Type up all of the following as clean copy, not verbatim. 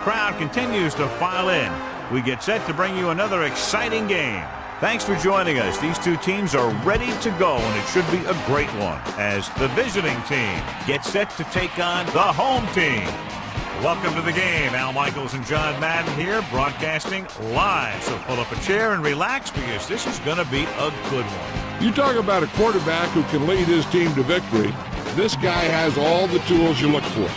crowd continues to file in. We get set to bring you another exciting game. Thanks for joining us. These two teams are ready to go, and it should be a great one as the visiting team gets set to take on the home team. Welcome to the game. Al Michaels and John Madden here, broadcasting live. So pull up a chair and relax because this is going to be a good one. You talk about a quarterback who can lead his team to victory. This guy has all the tools you look for.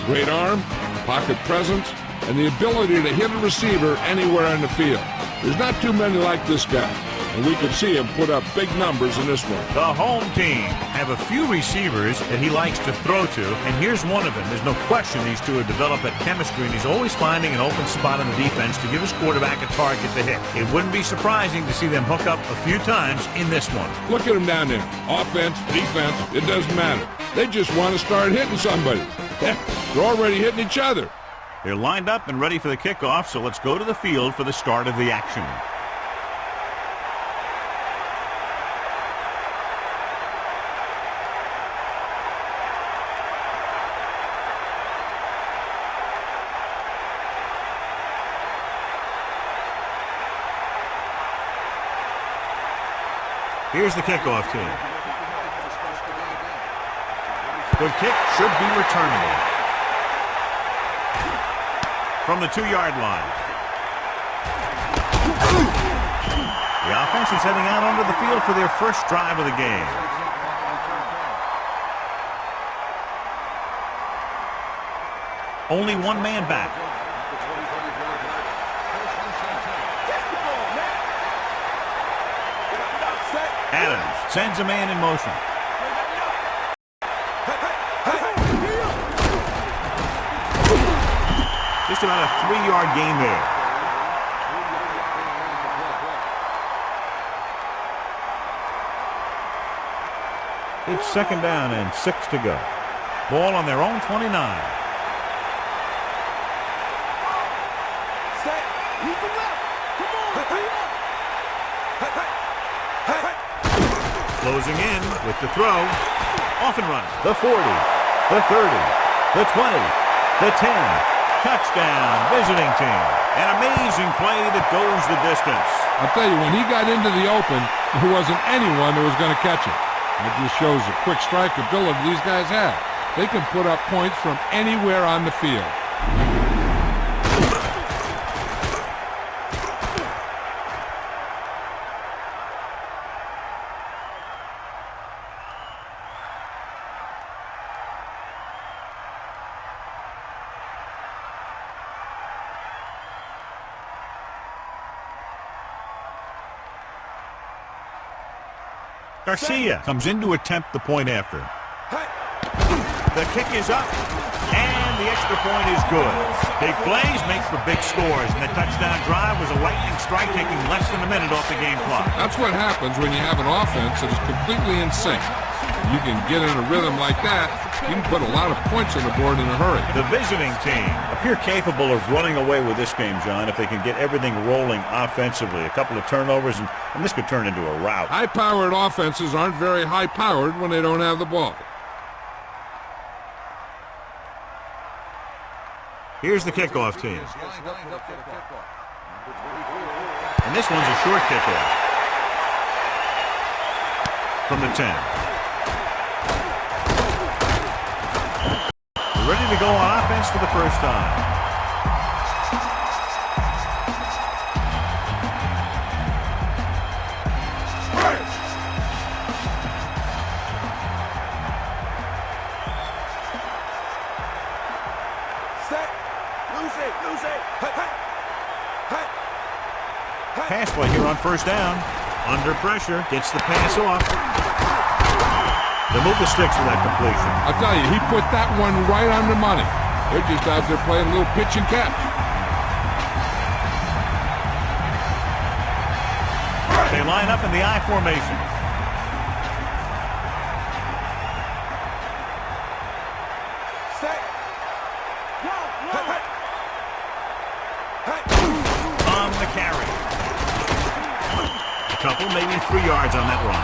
Great arm, pocket presence, and the ability to hit a receiver anywhere on the field. There's not too many like this guy, and we can see him put up big numbers in this one. The home team have a few receivers that he likes to throw to, and here's one of them. There's no question these two have developed that chemistry, and he's always finding an open spot on the defense to give his quarterback a target to hit. It wouldn't be surprising to see them hook up a few times in this one. Look at him down there. Offense, defense, it doesn't matter. They just want to start hitting somebody. They're already hitting each other. They're lined up and ready for the kickoff, so let's go to the field for the start of the action. Here's the kickoff team. Good kick, should be returnable. From the 2-yard line. The offense is heading out onto the field for their first drive of the game. Only one man back. Adams sends a man in motion. Just about a 3-yard gain there. It's second down and 6 to go. Ball on their own 29. Closing in with the throw. Off and running. The 40, the 30, the 20, the 10. Touchdown, visiting team. An amazing play that goes the distance. I'll tell you, when he got into the open, there wasn't anyone that was going to catch him. It just shows the quick strike ability these guys have. They can put up points from anywhere on the field. Garcia comes in to attempt the point after. The kick is up, and the extra point is good. Big plays make for big scores, and the touchdown drive was a lightning strike taking less than a minute off the game clock. That's what happens when you have an offense that is completely in sync. You can get in a rhythm like that, you can put a lot of points on the board in a hurry. The visiting team appear capable of running away with this game, John, if they can get everything rolling offensively. A couple of turnovers, and this could turn into a rout. High-powered offenses aren't very high-powered when they don't have the ball. Here's the kickoff team. And this one's a short kickoff. From the 10. Ready to go on offense for the first time. Pass play here on first down. Under pressure, gets the pass off. They move the sticks for that completion. I'll tell you, he put that one right on the money. They're just out there playing a little pitch and catch. They line up in the I formation. On the carry. A couple, maybe 3 yards on that run.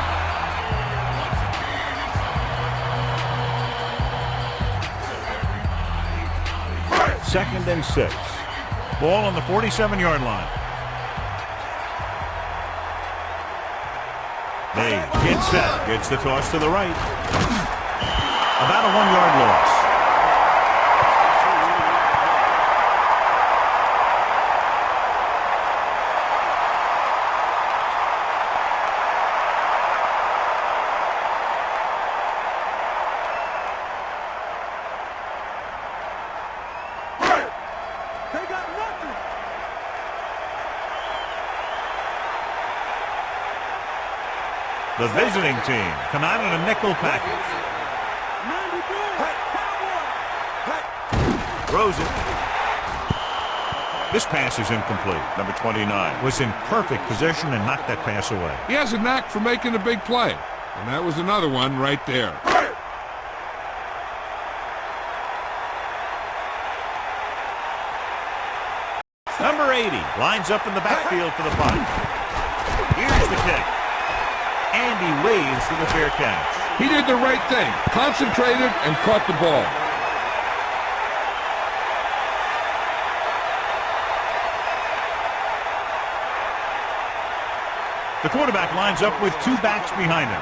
Second and 6. Ball on the 47-yard line. They get set. Gets the toss to the right. About a 1-yard loss. The visiting team come out in a nickel package. Throws it. This pass is incomplete. Number 29 was in perfect position and knocked that pass away. He has a knack for making a big play. And that was another one right there. Number 80 lines up in the backfield for the punt. Here's the kick. And he waves for the fair catch. He did the right thing. Concentrated and caught the ball. The quarterback lines up with 2 backs behind him.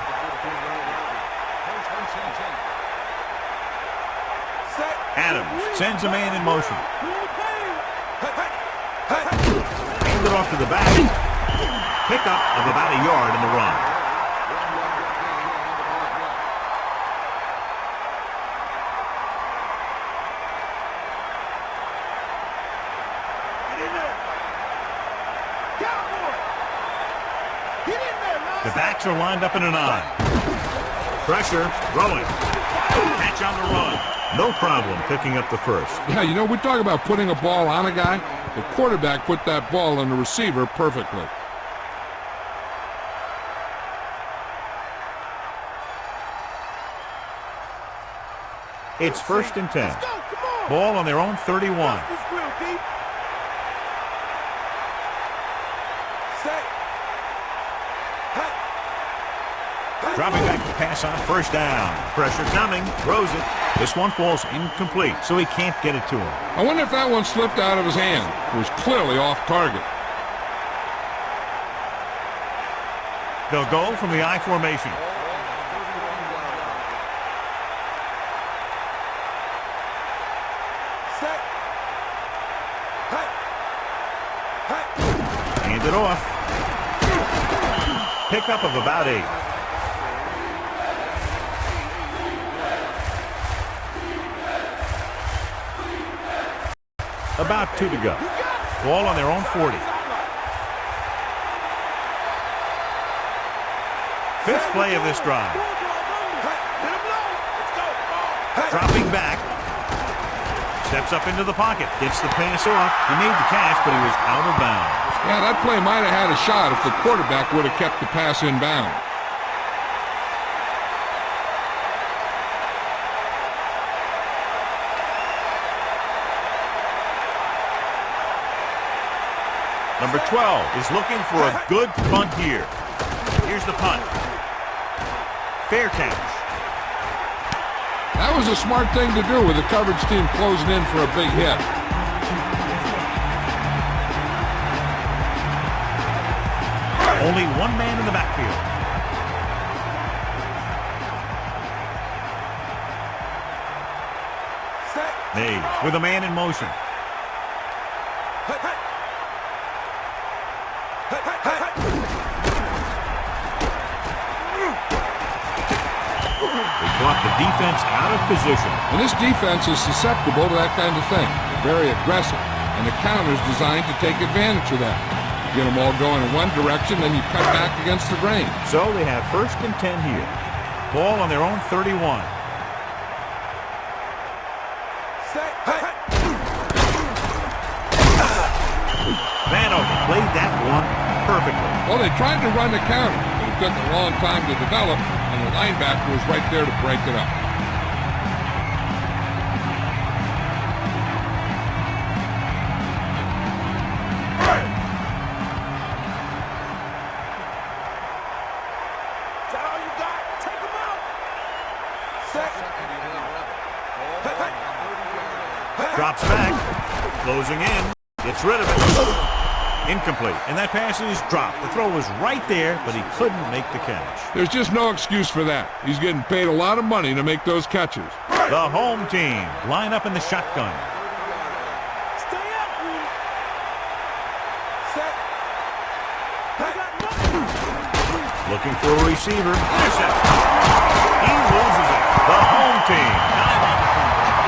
Adams sends a man in motion. Hand it off to the back. Pickup of about a yard in the run. The backs are lined up in an I. Pressure, throwing. Catch on the run. No problem picking up the first. Yeah, you know, we talk about putting a ball on a guy. The quarterback put that ball on the receiver perfectly. It's 1st and 10. Ball on their own 31. Dropping back to pass on 1st down. Pressure coming. Throws it. This one falls incomplete, so he can't get it to him. I wonder if that one slipped out of his hand. It was clearly off target. They'll go from the I formation. Hand it off. Pickup of about 8. About 2 to go. Ball on their own 40. 5th play of this drive. Dropping back. Steps up into the pocket. Gets the pass off. He made the catch, but he was out of bounds. Yeah, that play might have had a shot if the quarterback would have kept the pass in bounds. Number 12 is looking for a good punt here. Here's the punt. Fair catch. That was a smart thing to do with the coverage team closing in for a big hit. Only 1 man in the backfield. Mays with a man in motion. They brought the defense out of position. And this defense is susceptible to that kind of thing. They're very aggressive, and the counter is designed to take advantage of that. You get them all going in one direction, then you cut back against the grain. So they have 1st and 10 here. Ball on their own 31. Vanover played that one perfectly. Well, they tried to run the counter, but it took a long time to develop, and the linebacker was right there to break it up. Drops back, closing in. Gets rid of it. Incomplete. And that pass is dropped. The throw was right there, but he couldn't make the catch. There's just no excuse for that. He's getting paid a lot of money to make those catches. The home team line up in the shotgun. Stay up, set. Looking for a receiver. Interception. He loses it. The home team.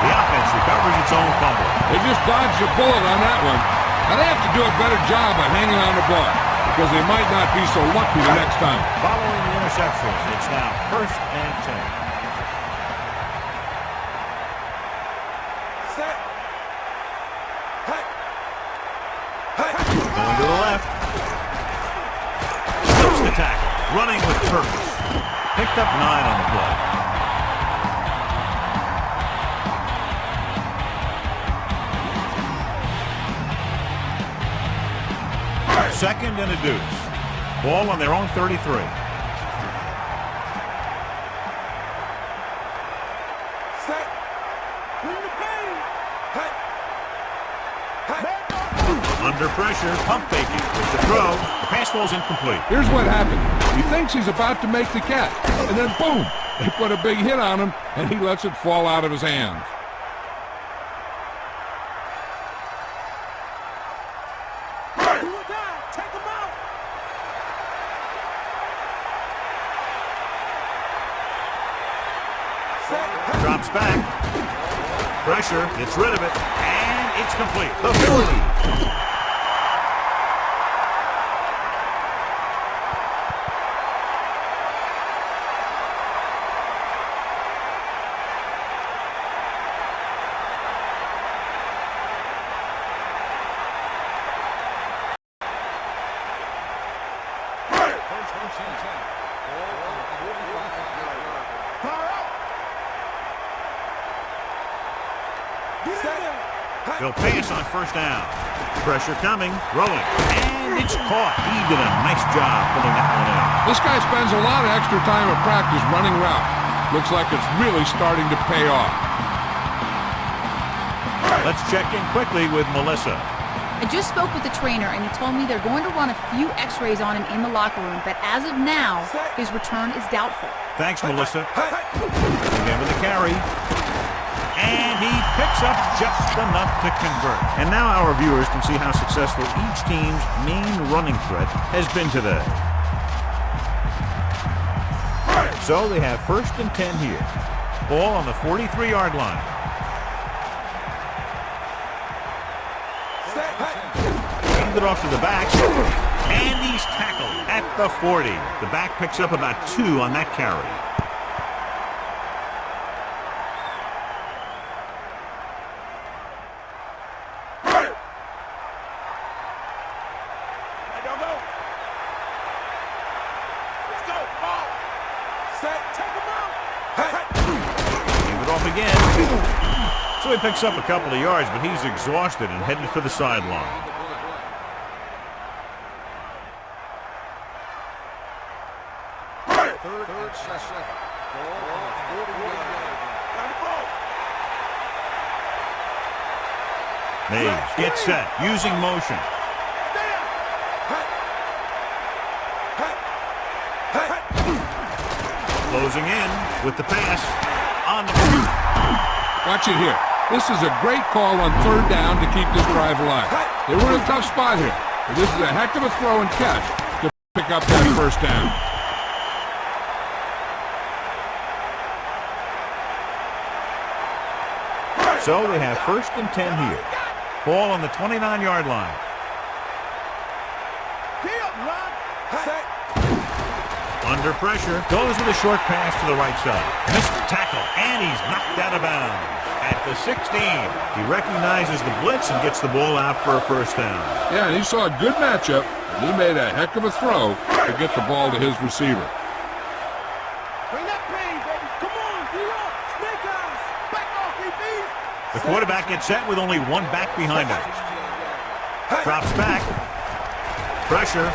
The offense recovers its own fumble. They just dodged a bullet on that one. Now they have to do a better job of hanging on the ball because they might not be so lucky the next time. Following the interception, it's now 1st and 10. Set. Hey. Hey. Going to the left. Slips the tackle. Running with purpose. Picked up 9 on the play. Second and a deuce. Ball on their own 33. Set. Bring the pain. Hey. Hey. Under pressure, pump faking with the throw. The pass ball's incomplete. Here's what happened. He thinks he's about to make the catch, and then boom, they put a big hit on him, and he lets it fall out of his hands. Drops back. Pressure. Gets rid of it. And it's complete. The 40. They'll pass on 1st down. Pressure coming, rolling, and it's caught. He did a nice job pulling that one in. This guy spends a lot of extra time at practice running routes. Looks like it's really starting to pay off. Let's check in quickly with Melissa. I just spoke with the trainer, and he told me they're going to run a few x-rays on him in the locker room, but as of now, his return is doubtful. Thanks, Melissa. Again with the carry. And he picks up just enough to convert. And now our viewers can see how successful each team's main running threat has been today. So they have 1st and 10 here. Ball on the 43-yard line. Hand it off to the back. And he's tackled at the 40. The back picks up about 2 on that carry. Again. So he picks up a couple of yards, but he's exhausted and headed for the sideline. Mays gets set, using motion. Closing in with the pass. On the Watch it here. This is a great call on 3rd down to keep this drive alive. They were in a tough spot here, but this is a heck of a throw and catch to pick up that 1st down. So they have 1st and 10 here. Ball on the 29-yard line. Under pressure, goes with a short pass to the right side. Missed the tackle, and he's knocked out of bounds. At the 16, he recognizes the blitz and gets the ball out for a 1st down. Yeah, and he saw a good matchup, and he made a heck of a throw to get the ball to his receiver. Bring that pain, baby. Come on, get up. Snake eyes. Back off, DB. The quarterback gets set with only 1 back behind him. Drops back. Pressure.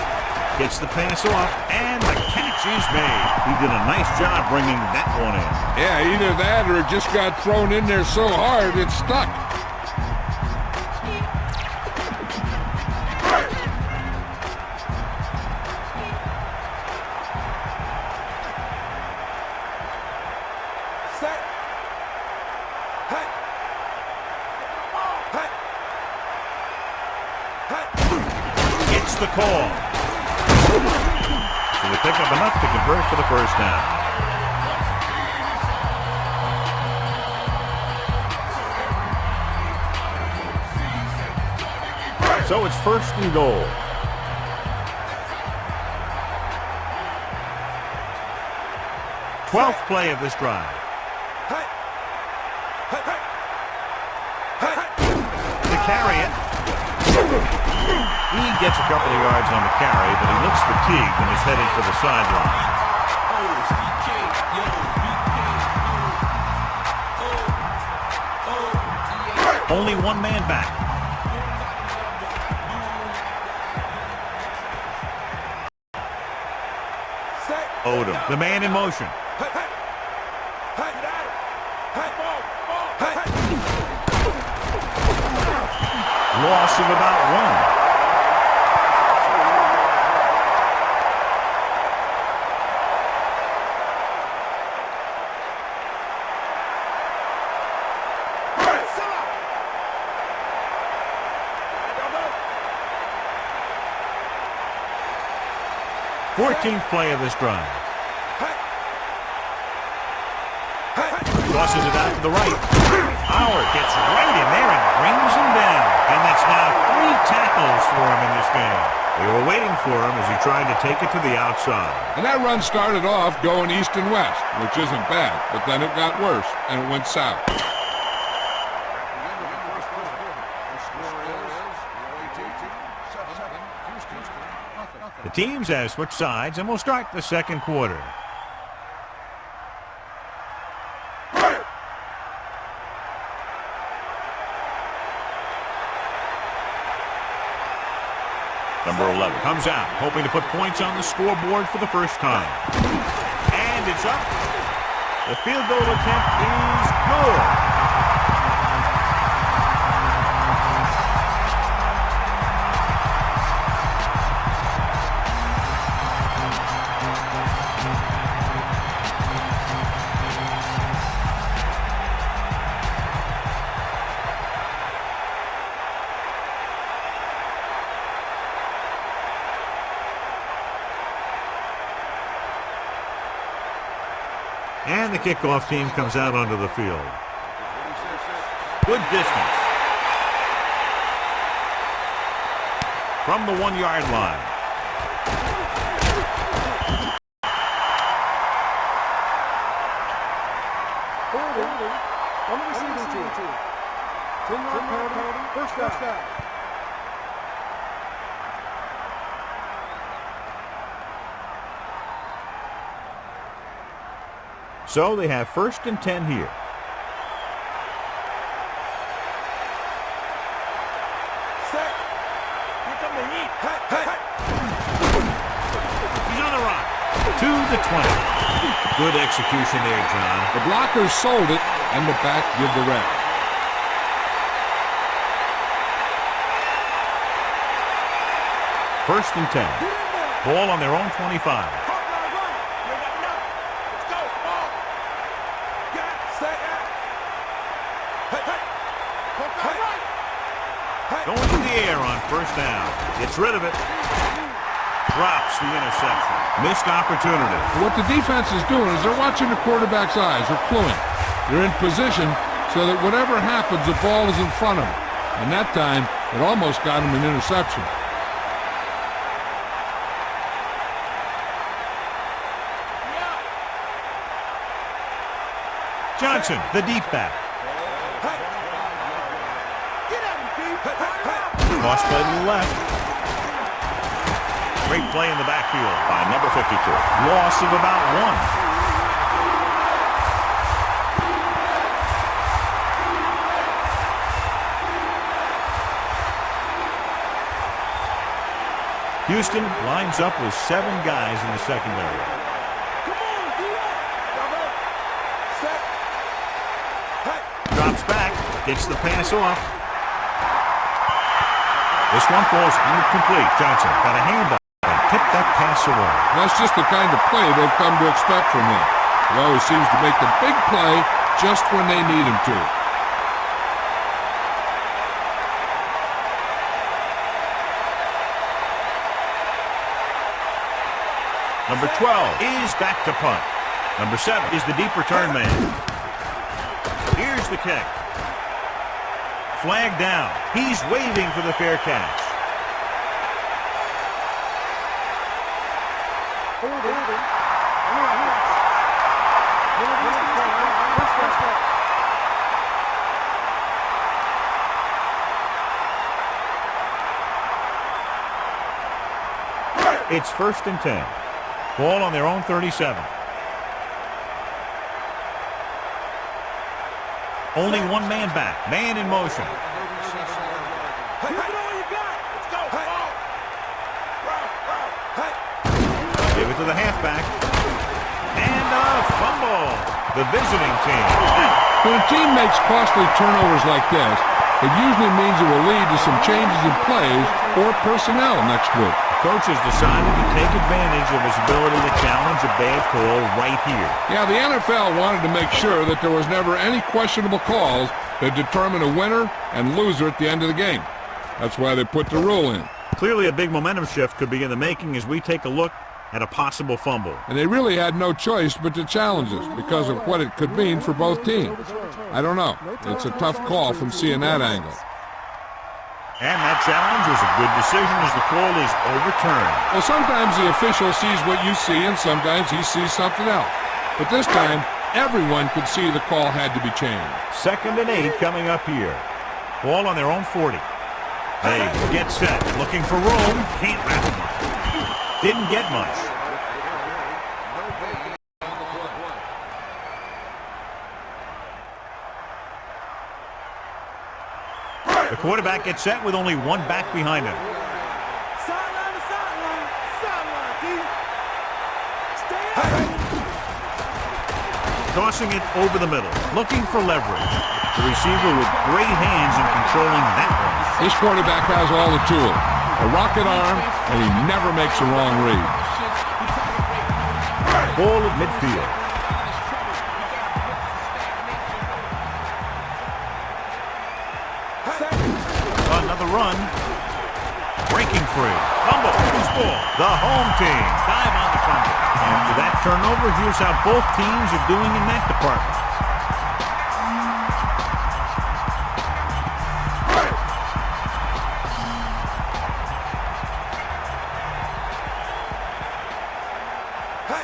Gets the pass off, and the catch is made. He did a nice job bringing that one in. Yeah, either that or it just got thrown in there so hard it stuck. Gets the call. So they pick up enough to convert for the first down. So it's first and goal. Twelfth play of this drive. To carry it. He gets a couple of yards on the carry, but he looks fatigued and is heading for the sideline. Only one man back. Odom, the man in motion. Loss of about one. Fourteenth play of this drive. Tosses it out to the right. Howard gets right in there and brings him down. And that's now 3 tackles for him in this game. They were waiting for him as he tried to take it to the outside. And that run started off going east and west, which isn't bad, but then it got worse, and it went south. The teams have switched sides, and we'll start the second quarter. Number 11 comes out, hoping to put points on the scoreboard for the first time. And it's up. The field goal attempt is good. And the kickoff team comes out onto the field. Good distance. From the 1-yard line. On the receiving team. 10-yard penalty, first down. So they have first and 10 here. Set. Here come the heat. He's on the run. To the 20. Good execution there, John. The blockers sold it, and the back give the rest. First and 10. Ball on their own 25. Going to the air on first down. Gets rid of it. Drops the interception. Missed opportunity. What the defense is doing is they're watching the quarterback's eyes. They're cluing. They're in position so that whatever happens, the ball is in front of them. And that time, it almost got him an interception. Johnson, the deep back. Cross play to the left. Great play in the backfield by number 52. Loss of about one. Houston lines up with 7 guys in the secondary. Drops back, gets the pass off. This one falls incomplete. Johnson got a hand up and tipped that pass away. That's just the kind of play they've come to expect from him. He always seems to make the big play just when they need him to. Number 12 is back to punt. Number 7 is the deep return man. Here's the kick. Flag down. He's waving for the fair catch. It's 1st and 10. Ball on their own 37. Only one man back. Man in motion. Give it to the halfback. And a fumble. The visiting team. When a team makes costly turnovers like this, it usually means it will lead to some changes in plays or personnel next week. Coach has decided to take advantage of his ability to challenge a bad call right here. Yeah, the NFL wanted to make sure that there was never any questionable calls that determine a winner and loser at the end of the game. That's why they put the rule in. Clearly a big momentum shift could be in the making as we take a look at a possible fumble. And they really had no choice but to challenge this because of what it could mean for both teams. I don't know. It's a tough call from seeing that angle. And that challenge was a good decision as the call is overturned. Well, sometimes the official sees what you see and sometimes he sees something else. But this time, everyone could see the call had to be changed. 2nd and 8 coming up here. Ball on their own 40. They get set, looking for room. Can't wrap him up. Didn't get much. The quarterback gets set with only one back behind him. Sideline to sideline. Sideline, D. Stay Tossing it over the middle, looking for leverage. The receiver with great hands in controlling that one. This quarterback has all the tools. A rocket arm, and he never makes a wrong read. Ball at midfield. Another run. Breaking free. Fumble. Who's ball? The home team. Dive on the fumble. After that turnover, here's how both teams are doing in that department.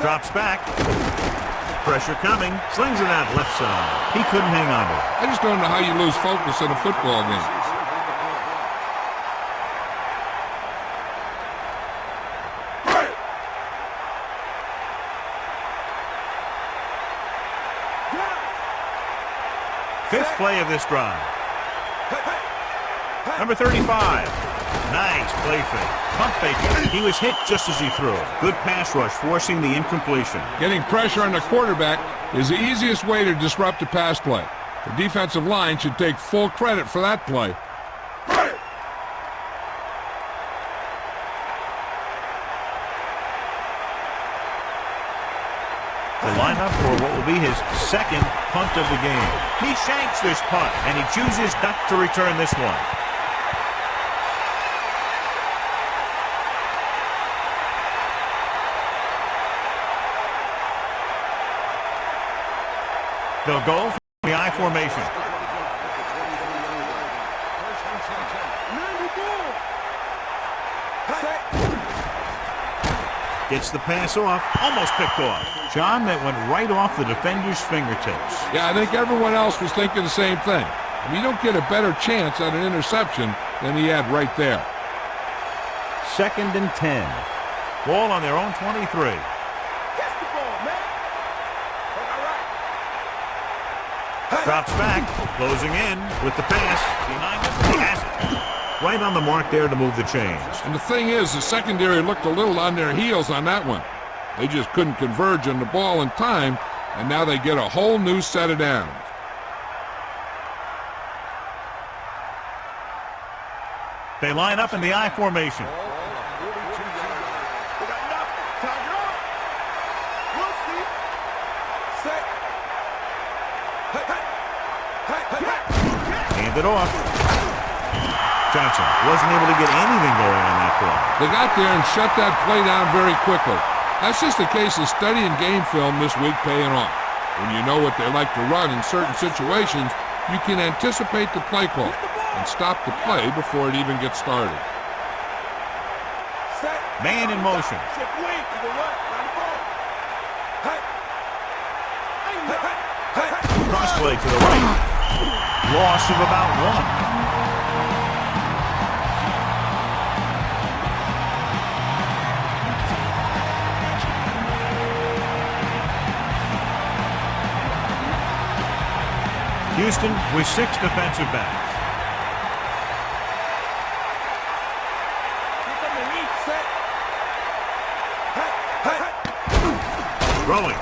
Drops back. Pressure coming. Slings it out left side. He couldn't hang on to it. I just don't know how you lose focus in a football game. Fifth play of this drive. Number 35. Nice play fake. Pump fake. He was hit just as he threw. Good pass rush, forcing the incompletion. Getting pressure on the quarterback is the easiest way to disrupt a pass play. The defensive line should take full credit for that play. The lineup for what will be his second punt of the game. He shanks this punt, and he chooses not to return this one. They'll go for the I formation. Gets the pass off, almost picked off. John, that went right off the defender's fingertips. Yeah, I think everyone else was thinking the same thing. You don't get a better chance at an interception than he had right there. 2nd and 10. Ball on their own 23. Catch the ball, man. Drops back, closing in with the pass. Behind him, pass. Right on the mark there to move the chains. And the thing is, the secondary looked a little on their heels on that one. They just couldn't converge on the ball in time, and now they get a whole new set of downs. They line up in the I formation. Hand it off. Johnson wasn't able to get anything going on that play. They got there and shut that play down very quickly. That's just a case of studying game film this week paying off. When you know what they like to run in certain situations, you can anticipate the play call and stop the play before it even gets started. Man in motion. Cross play to the right. Loss of about 1. Houston with 6 defensive backs. Throwing.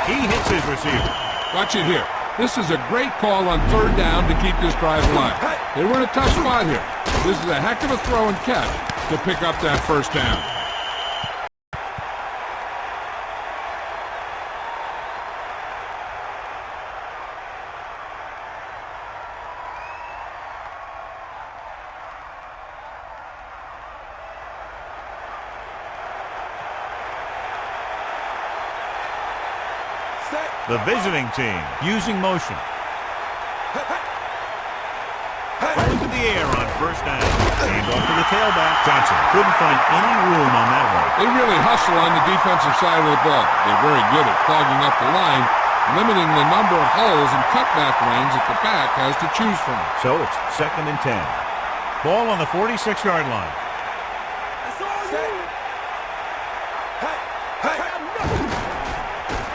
He hits his receiver. Watch it here. This is a great call on 3rd down to keep this drive alive. They were in a tough spot here. This is a heck of a throw and catch to pick up that 1st down. The visiting team using motion. Going to the air on 1st down. Hand off to the tailback. Johnson couldn't find any room on that one. They really hustle on the defensive side of the ball. They're very good at clogging up the line, limiting the number of holes and cutback lanes that the back has to choose from. So it's 2nd and 10. Ball on the 46-yard line.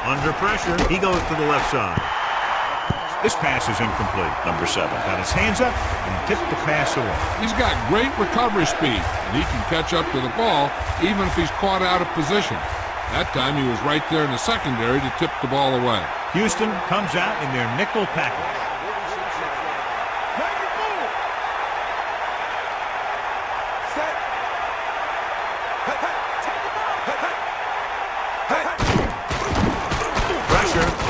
Under pressure, he goes to the left side. This pass is incomplete. Number 7 got his hands up and tipped the pass away. He's got great recovery speed, and he can catch up to the ball even if he's caught out of position. That time he was right there in the secondary to tip the ball away. Houston comes out in their nickel package.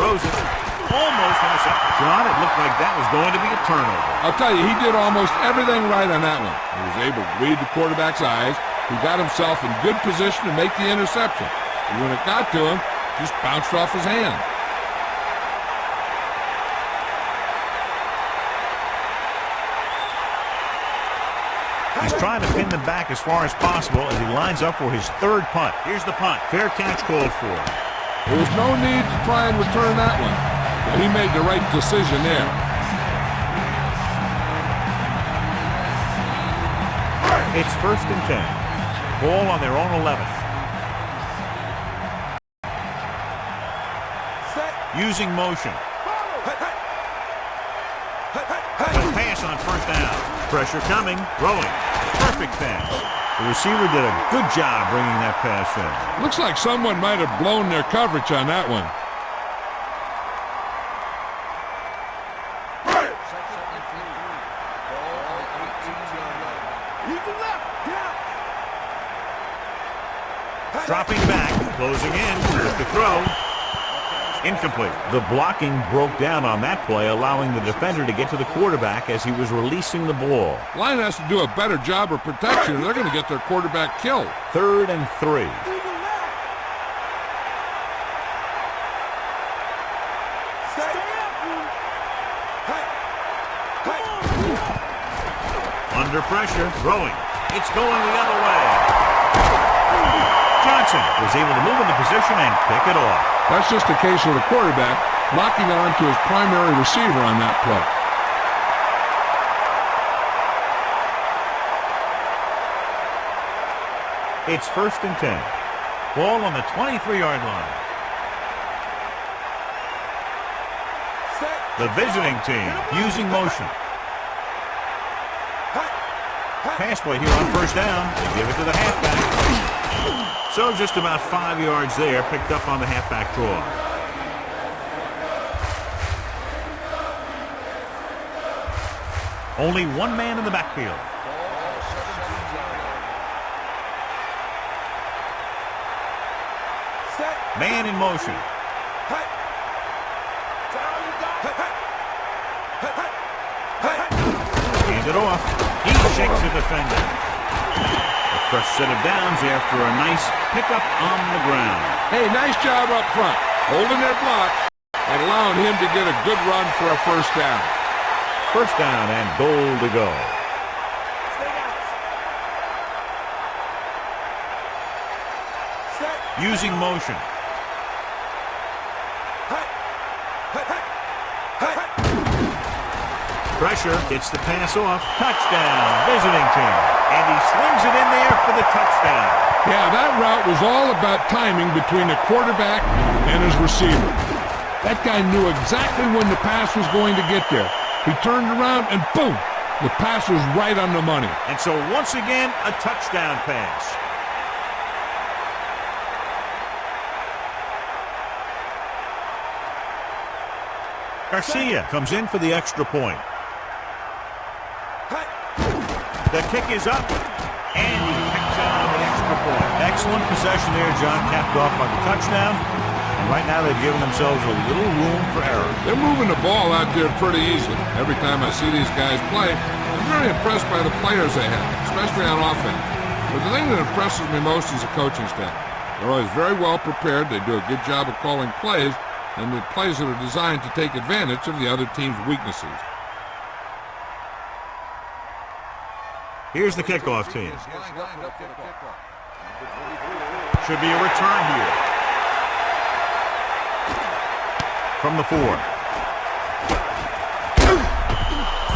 Throws it. Almost intercepted. John, it looked like that was going to be a turnover. I'll tell you, he did almost everything right on that one. He was able to read the quarterback's eyes. He got himself in good position to make the interception. And when it got to him, just bounced off his hand. He's trying to pin them back as far as possible as he lines up for his 3rd punt. Here's the punt. Fair catch called for. There was no need to try and return that one, but he made the right decision there. It's 1st and 10. Ball on their own 11. Using motion. A pass on 1st down. Pressure coming. Throwing. Perfect pass. The receiver did a good job bringing that pass in. Looks like someone might have blown their coverage on that one. Dropping back, closing in with the throw. Incomplete. The blocking broke down on that play, allowing the defender to get to the quarterback as he was releasing the ball. Line has to do a better job of protection, or they're going to get their quarterback killed. 3rd and 3. Under pressure, throwing. It's going the other way. Johnson was able to move into position and pick it off. That's just a case of the quarterback locking on to his primary receiver on that play. It's 1st and 10. Ball on the 23-yard line. The visiting team using motion. Pass play here on 1st down. They give it to the halfback. So just about 5 yards there, picked up on the halfback draw. Only 1 man in the backfield. Man in motion. Hand it off. He shakes the defender. A fresh set of downs after a nice pickup on the ground. Hey, nice job up front, holding their block and allowing him to get a good run for a first down. First down and goal to go. Using motion. Pressure gets the pass off. Touchdown, visiting team. And he slings it in there for the touchdown. Yeah, that route was all about timing between the quarterback and his receiver. That guy knew exactly when the pass was going to get there. He turned around and boom, the pass was right on the money. And so once again, a touchdown pass. Garcia comes in for the extra point. The kick is up, and he picks out the extra point. Excellent possession there, John, capped off by the touchdown. And right now they've given themselves a little room for error. They're moving the ball out there pretty easily. Every time I see these guys play, I'm very impressed by the players they have, especially on offense. But the thing that impresses me most is the coaching staff. They're always very well prepared. They do a good job of calling plays, and the plays that are designed to take advantage of the other team's weaknesses. Here's the kickoff team. Should be a return here. From the 4.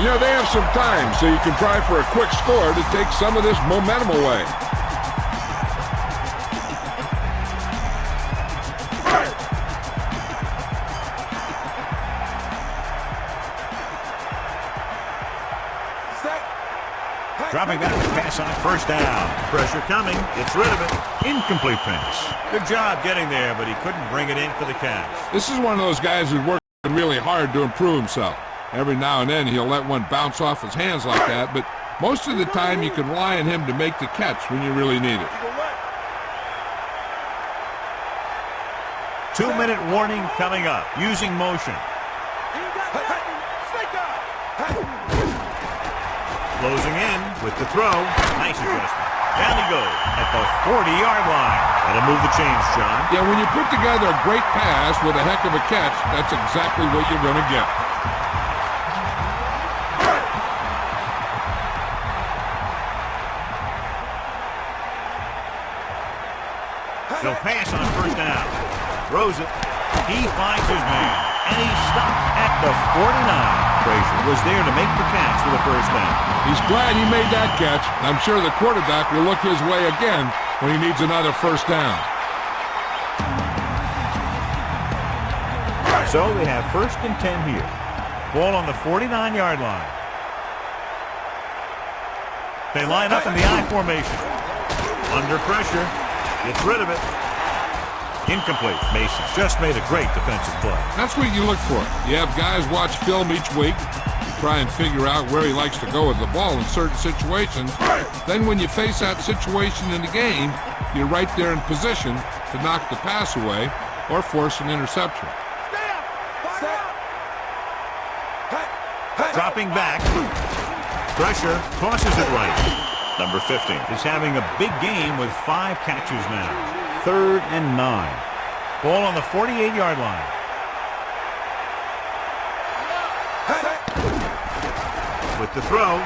You know, they have some time, so you can try for a quick score to take some of this momentum away. Dropping back to pass on first down. Pressure coming. Gets rid of it. Incomplete pass. Good job getting there, but he couldn't bring it in for the catch. This is one of those guys who's working really hard to improve himself. Every now and then he'll let one bounce off his hands like that, but most of the time you can rely on him to make the catch when you really need it. 2-minute warning coming up. Using motion. Closing in with the throw. Nice adjustment. Down he goes at the 40-yard line. That'll move the chains, John. Yeah, when you put together a great pass with a heck of a catch, that's exactly what you're going to get. He'll pass on first down. Throws it. He finds his man. And he's stopped at the 49. Frazier was there to make the catch for the first down. He's glad he made that catch. I'm sure the quarterback will look his way again when he needs another first down. So they have first and 10 here. Ball on the 49-yard line. They line up in the I formation. Under pressure. Gets rid of it. Incomplete. Mason just made a great defensive play. That's what you look for. You have guys watch film each week, try and figure out where he likes to go with the ball in certain situations. Then when you face that situation in the game, you're right there in position to knock the pass away or force an interception. Dropping back. Pressure. Tosses it right. Number 15 is having a big game with 5 catches now. 3rd and 9. Ball on the 48-yard line. With the throw,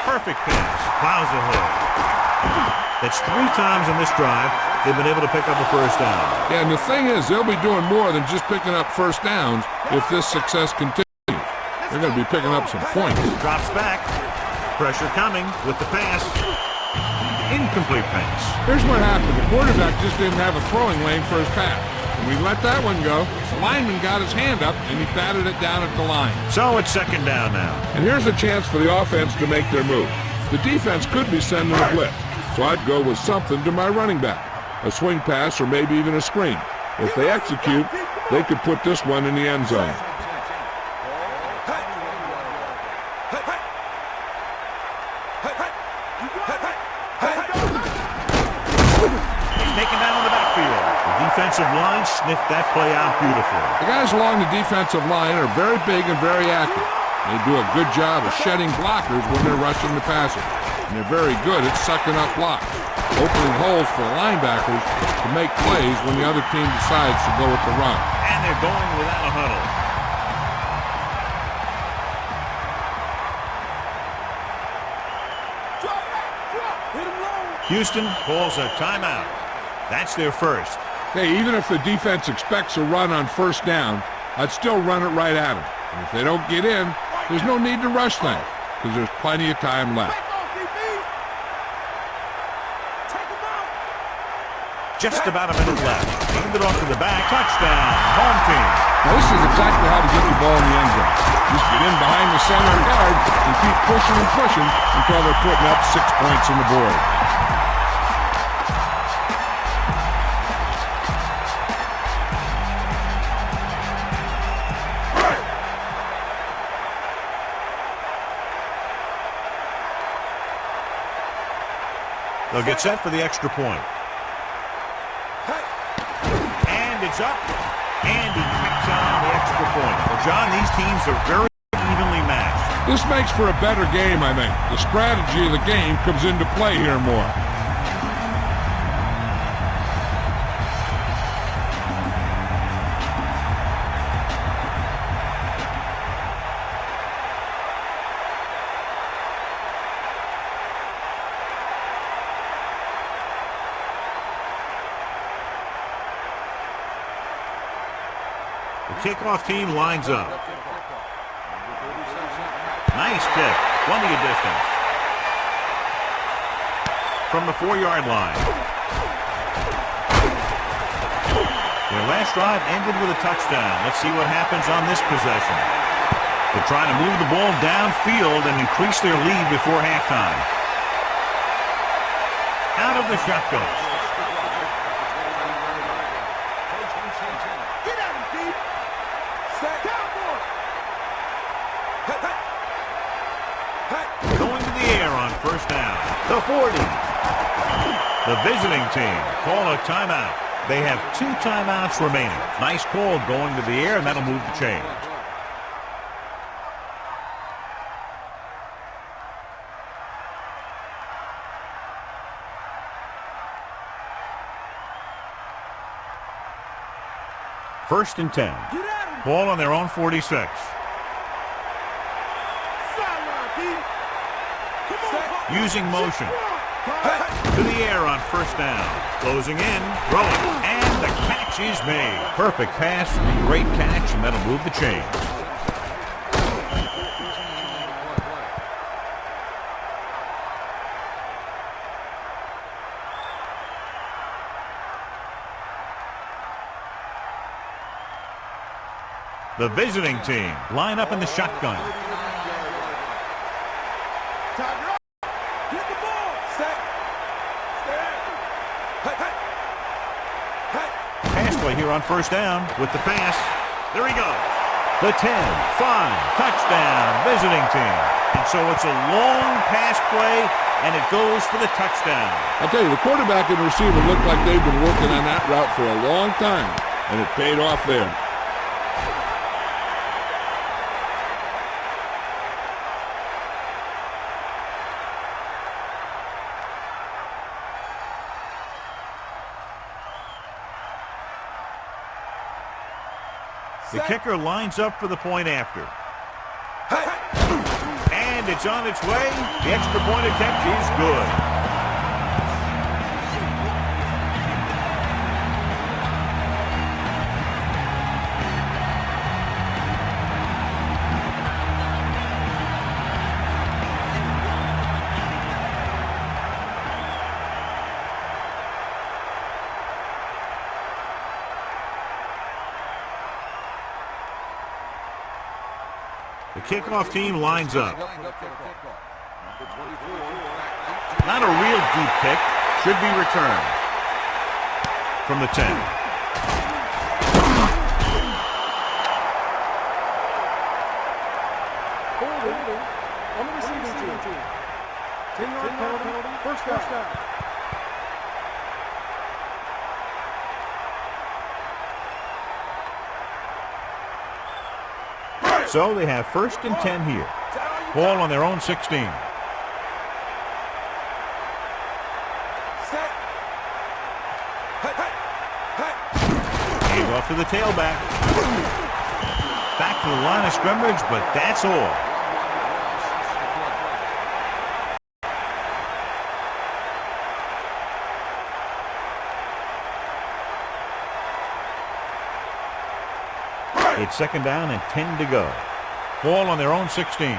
perfect pass, plows ahead. That's 3 times in this drive they've been able to pick up a first down. Yeah, and the thing is, they'll be doing more than just picking up first downs if this success continues. They're going to be picking up some points. Drops back. Pressure coming with the pass. Incomplete pass. Here's what happened. The quarterback just didn't have a throwing lane for his pass. When we let that one go, the lineman got his hand up and he batted it down at the line. So it's 2nd down now. And here's a chance for the offense to make their move. The defense could be sending a blitz, so I'd go with something to my running back. A swing pass or maybe even a screen. If they execute, they could put this one in the end zone. Taken down on the backfield. The defensive line sniffed that play out beautifully. The guys along the defensive line are very big and very active. They do a good job of shedding blockers when they're rushing the passer. and they're very good at sucking up blocks, opening holes for linebackers to make plays when the other team decides to go with the run. And they're going without a huddle. Houston calls a timeout. That's their first. Hey, even if the defense expects a run on first down, I'd still run it right at them. And if they don't get in, there's no need to rush things because there's plenty of time left. Just about a minute left. Hand it off to the back. Touchdown. Home team. Now, this is exactly how to get the ball in the end zone. Just get in behind the center guard and keep pushing and pushing until they're putting up 6 points on the board. They'll get set for the extra point. And it's up. And he kicks on the extra point. Well, John, these teams are very evenly matched. This makes for a better game, I think. The strategy of the game comes into play here more. The kickoff team lines up. Nice kick. Plenty of distance. From the 4-yard line. Their last drive ended with a touchdown. Let's see what happens on this possession. They're trying to move the ball downfield and increase their lead before halftime. Out of the shotgun. Going to the air on first down. The 40. The visiting team call a timeout. They have 2 timeouts remaining. Nice call going to the air, and that'll move the chains. First and 10. Ball on their own 46. Using motion. To the air on first down. Closing in, throwing, and the catch is made. Perfect pass, great catch, and that'll move the chains. The visiting team line up in the shotgun. Pass play here on first down with the pass. There he goes. The 10, 5, touchdown, visiting team. And so it's a long pass play, and it goes for the touchdown. I'll tell you, the quarterback and receiver look like they've been working on that route for a long time, and it paid off there. The kicker lines up for the point after. And it's on its way. The extra point attempt is good. The kickoff team lines up. Not a real deep kick. Should be returned. From the 10. On the receiving team. 10-yard penalty. First down. So they have first and 10 here. Ball on their own 16. Set. Hey, hey, hey. Hand off to the tailback. Back to the line of scrimmage, but that's all. It's second down and 10 to go. Ball on their own 16.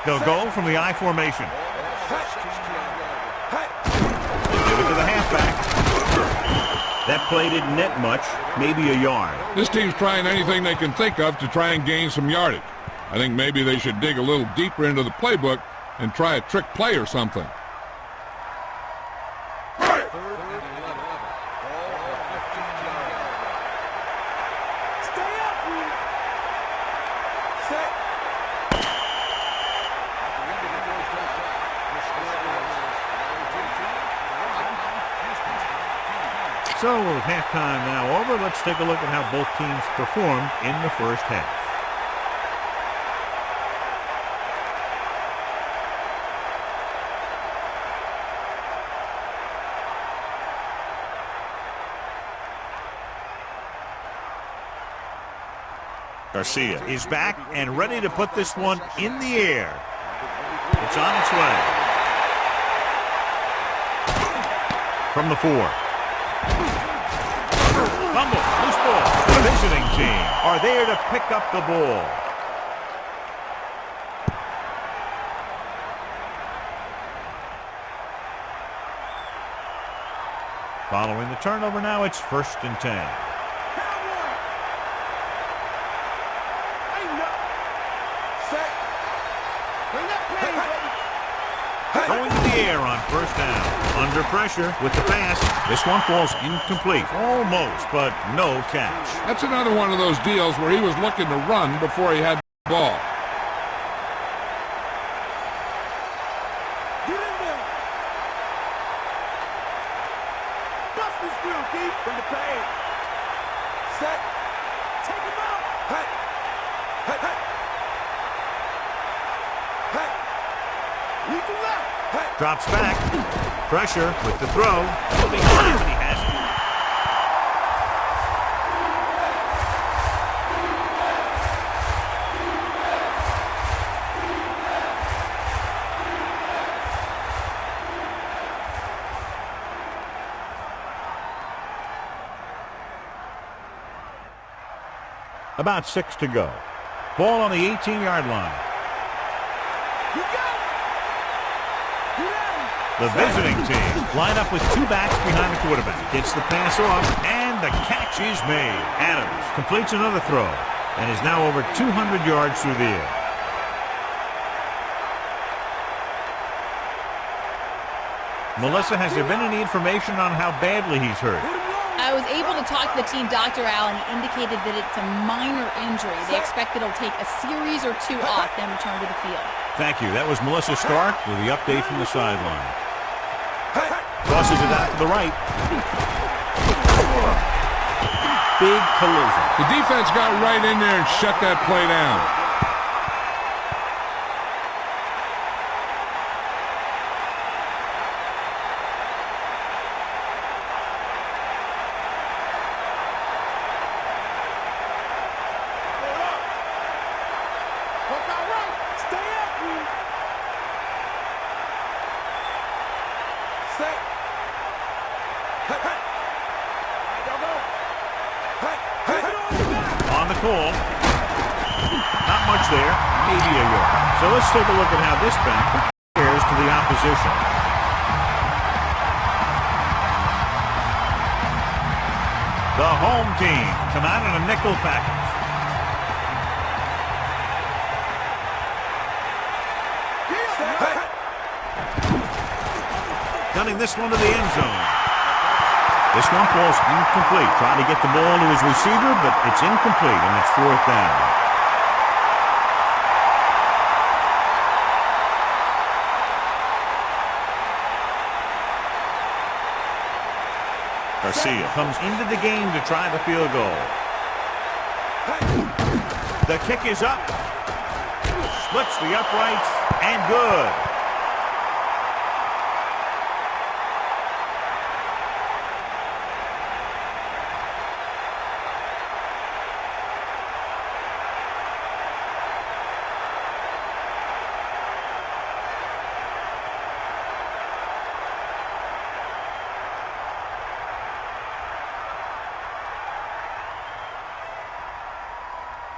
They'll go from the I formation. Give it to the halfback. That play didn't net much, maybe a yard. This team's trying anything they can think of to try and gain some yardage. I think maybe they should dig a little deeper into the playbook and try a trick play or something. So with halftime now over, let's take a look at how both teams performed in the first half. Garcia is back and ready to put this one in the air. It's on its way. From the 4. Fumble, loose ball. The visiting team are there to pick up the ball. Following the turnover now, it's 1st and 10. Going to the air on 1st down. Under pressure with the pass. This one falls incomplete. Almost, but no catch. That's another one of those deals where he was looking to run before he had the ball. Get in there. Bust this drill, deep in the paint. Set. Take him out. Hey. Hey, hey. Hey. Lead to left. Hey. Drops back. Pressure with the throw. Moving on, and he has it. About 6 to go. Ball on the 18-yard line. You got it. The visiting team line up with 2 backs behind the quarterback. Gets the pass off, and the catch is made. Adams completes another throw and is now over 200 yards through the air. Melissa, has there been any information on how badly he's hurt? I was able to talk to the team doctor, Al, and he indicated that it's a minor injury. They expect it'll take a series or 2 off, then return to the field. Thank you. That was Melissa Stark with the update from the sideline. Tosses it out to the right. Big collision. The defense got right in there and shut that play down. On the call. Not much there. Maybe a yard. So let's take a look at how this back compares to the opposition. The home team come out in a nickel package. Gunning this one to the end zone. This one falls incomplete. Trying to get the ball to his receiver, but it's incomplete, and it's 4th down. Garcia comes into the game to try the field goal. The kick is up. Splits the uprights, and good.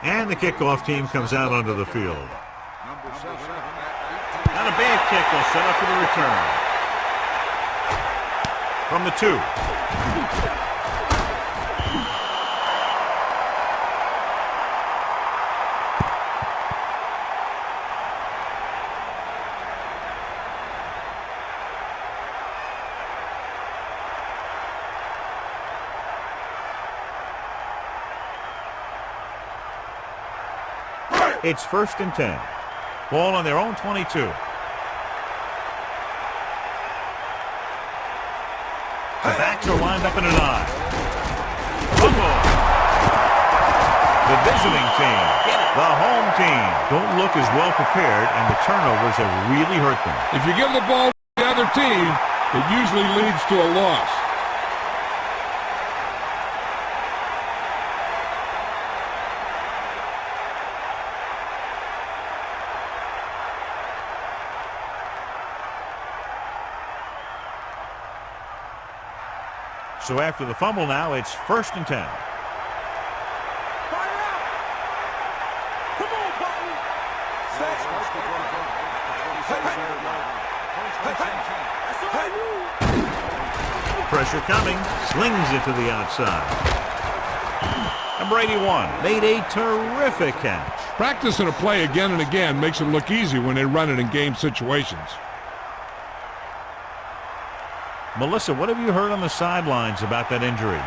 And the kickoff team comes out onto the field. Not a bad kick. They'll set up for the return. From the 2. It's 1st and 10. Ball on their own 22. The backs are lined up in an I. Fumble. The visiting team, the home team, don't look as well prepared, and the turnovers have really hurt them. If you give the ball to the other team, it usually leads to a loss. So after the fumble now, it's 1st and 10. Fire out! Come on, Button! Set. Pressure coming. Slings it to the outside. Number 81 made a terrific catch. Practicing a play again and again makes it look easy when they run it in game situations. Melissa, what have you heard on the sidelines about that injury?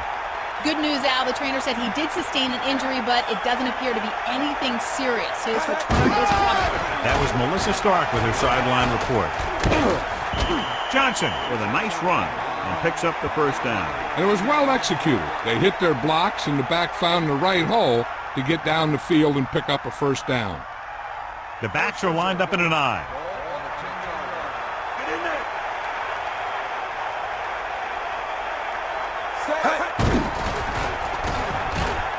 Good news, Al. The trainer said he did sustain an injury, but it doesn't appear to be anything serious. His return is probable. That was Melissa Stark with her sideline report. Johnson with a nice run and picks up the 1st down. And it was well executed. They hit their blocks and the back found the right hole to get down the field and pick up a 1st down. The backs are lined up in an I.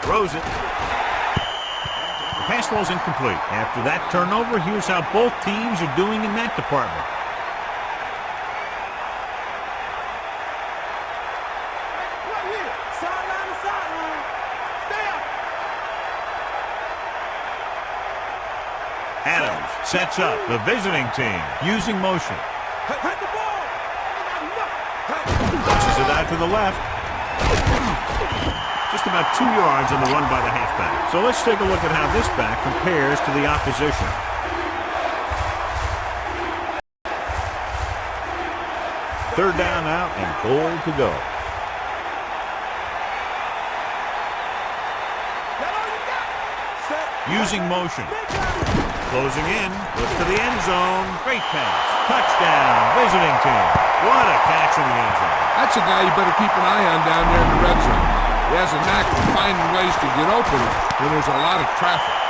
Throws it. The pass ball's incomplete. After that turnover, here's how both teams are doing in that department. Right here. Sideline to sideline. Stay up. Adams sets up the visiting team using motion. Hit the ball. Pushes it out to the left. Just about 2 yards on the run by the halfback. So let's take a look at how this back compares to the opposition. Third down now and goal to go. Using motion. Closing in. Looks to the end zone. Great pass. Touchdown. Visiting team. What a catch in the end zone. That's a guy you better keep an eye on down there in the red zone. He has a knack for finding ways to get open when there's a lot of traffic.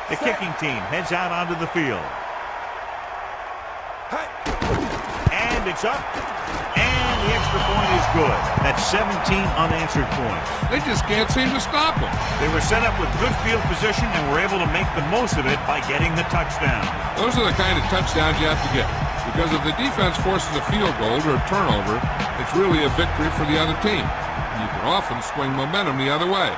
The kicking team heads out onto the field. And it's up. And the extra point is good. That's 17 unanswered points. They just can't seem to stop him. They were set up with good field position and were able to make the most of it by getting the touchdown. Those are the kind of touchdowns you have to get. Because if the defense forces a field goal or a turnover, it's really a victory for the other team. You can often swing momentum the other way.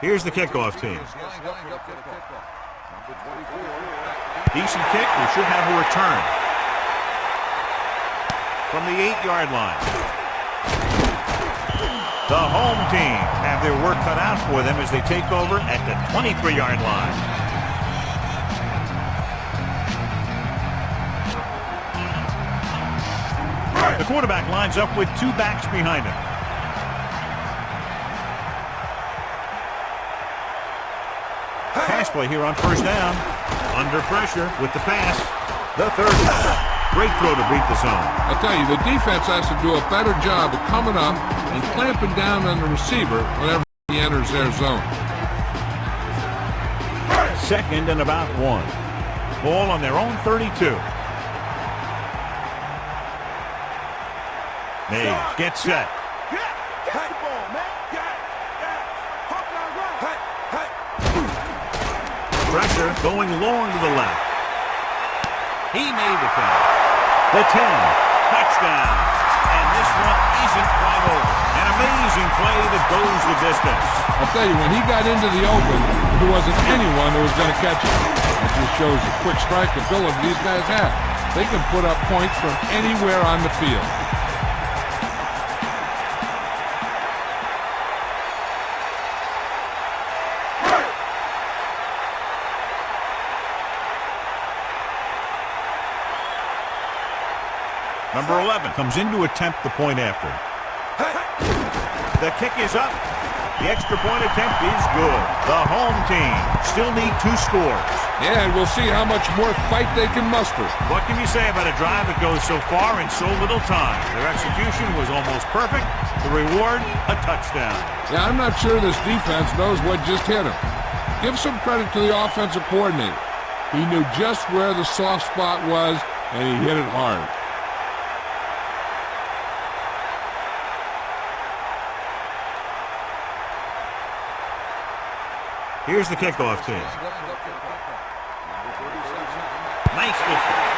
Here's the kickoff team. Decent kick. We should have a return. From the 8-yard line. The home team have their work cut out for them as they take over at the 23-yard line. The quarterback lines up with 2 backs behind him. Pass play here on first down. Under pressure with the pass. The 30. Great throw to beat the zone. I tell you, the defense has to do a better job of coming up and clamping down on the receiver whenever he enters their zone. Second and about 1. Ball on their own 32. Mays gets set. Catch the ball, man. Hop line right. Pressure going long to the left. He made the catch. The 10. Touchdown. And this one isn't quite over. An amazing play that goes the distance. I'll tell you, when he got into the open, there wasn't anyone who was going to catch him. That just shows the quick strike ability these guys have. They can put up points from anywhere on the field. Number 11 comes in to attempt the point after. The kick is up. The extra point attempt is good. The home team still need 2 scores. Yeah, and we'll see how much more fight they can muster. What can you say about a drive that goes so far in so little time? Their execution was almost perfect. The reward, a touchdown. Yeah, I'm not sure this defense knows what just hit him. Give some credit to the offensive coordinator. He knew just where the soft spot was, and he hit it hard. Here's the kickoff team. Nice distance.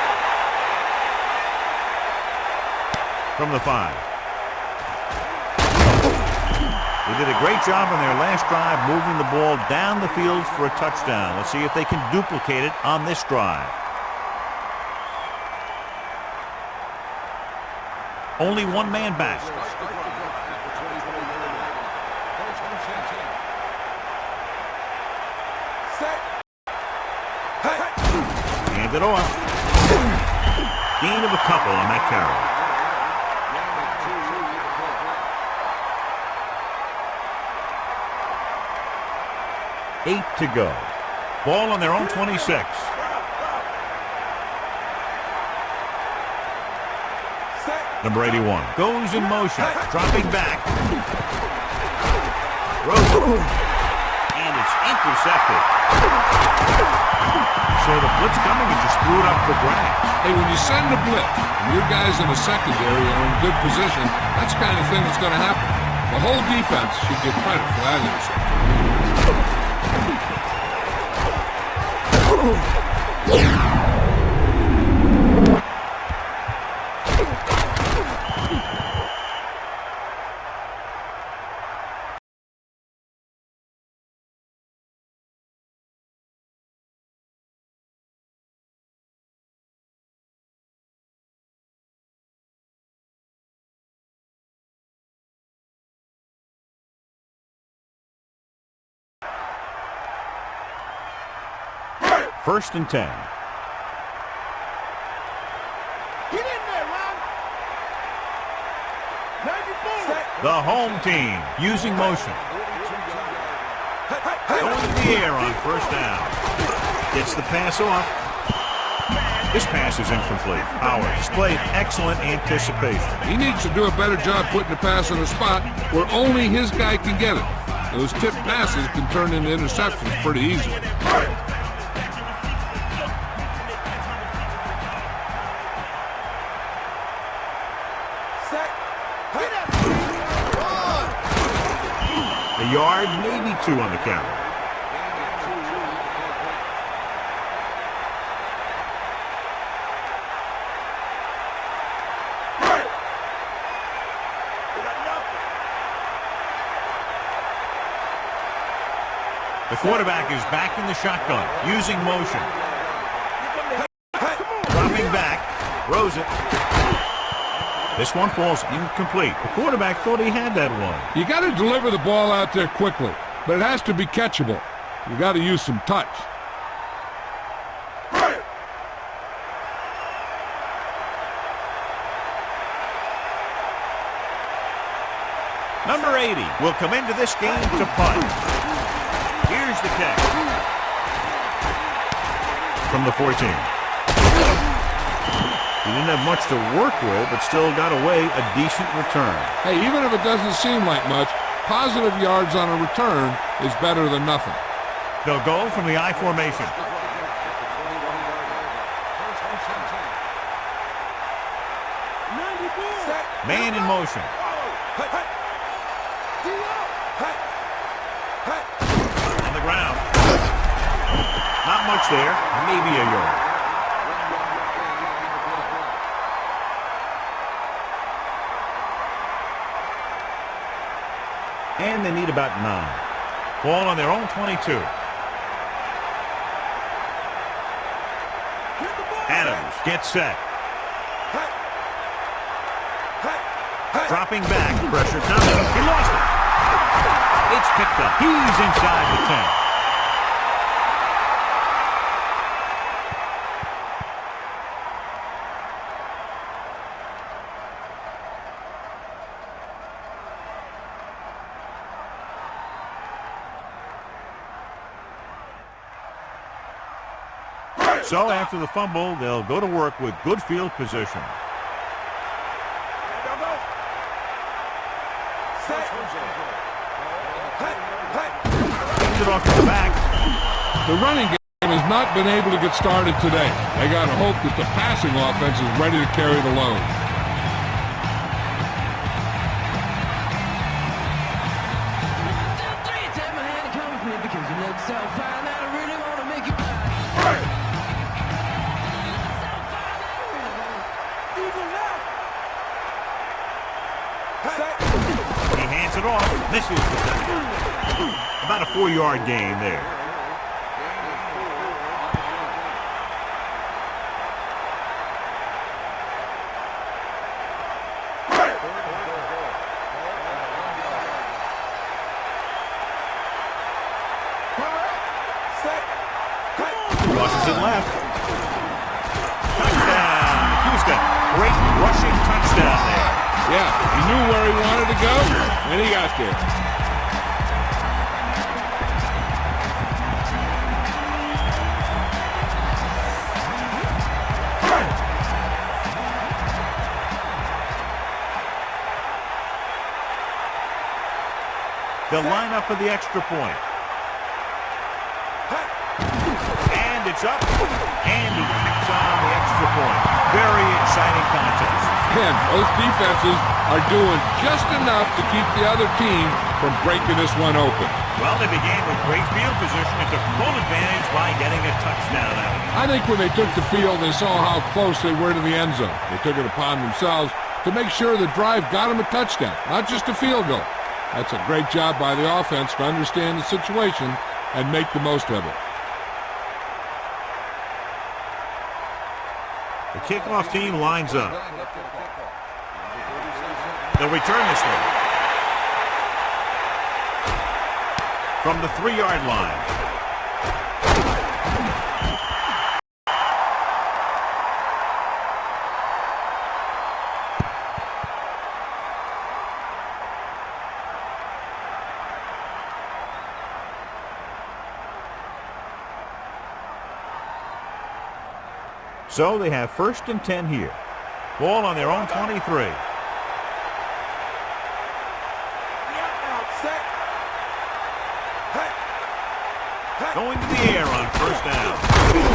From the 5. They did a great job on their last drive moving the ball down the field for a touchdown. Let's see if they can duplicate it on this drive. Only one man back. Hand it off. Gain of a couple on that carry. Eight to go. Ball on their own 26. Number 81 goes in motion, dropping back. Throws. And it's intercepted. So the blitz coming and just threw it up the grass. Hey, when you send a blitz, and your guys in the secondary are in good position, that's the kind of thing that's going to happen. The whole defense should get credit for that interception. First and 10. Get in there, Ron. 94. The home team using motion. Going in the air on first down. Gets the pass off. This pass is incomplete. Howard displayed excellent anticipation. He needs to do a better job putting the pass in a spot where only his guy can get it. Those tipped passes can turn into interceptions pretty easily. A yard, maybe 2 on the count. The quarterback is back in the shotgun, using motion. Dropping back, throws it. This one falls incomplete. The quarterback thought he had that one. You got to deliver the ball out there quickly, but it has to be catchable. You got to use some touch. Number 80 will come into this game to punt. Here's the kick. From the 14. He didn't have much to work with, but still got away a decent return. Hey, even if it doesn't seem like much, positive yards on a return is better than nothing. They'll go from the I formation. Man in motion. On the ground. Not much there. Maybe a yard. And they need about 9. Ball on their own 22. Adams gets set. Dropping back. Pressure coming. He lost it. It's picked up. He's inside the 10. So after the fumble, they'll go to work with good field position. It off to the back. The running game has not been able to get started today. They got to hope that the passing offense is ready to carry the load. He hands it off. Misses the tackle. About a 4-yard gain there. Crosses it left. Touchdown, Houston. Great rushing touchdown there. Yeah, he knew where he wanted to go, and he got there. They'll line up for the extra point. And it's up. And he picks on the extra point. Very exciting contest. And both defenses are doing just enough to keep the other team from breaking this one open. Well, they began with great field position and took full advantage by getting a touchdown out of it. I think when they took the field, they saw how close they were to the end zone. They took it upon themselves to make sure the drive got them a touchdown, not just a field goal. That's a great job by the offense to understand the situation and make the most of it. The kickoff team lines up. They'll return this one. From the 3-yard line. So they have 1st and 10 here. Ball on their own 23. Going to the air on 1st down.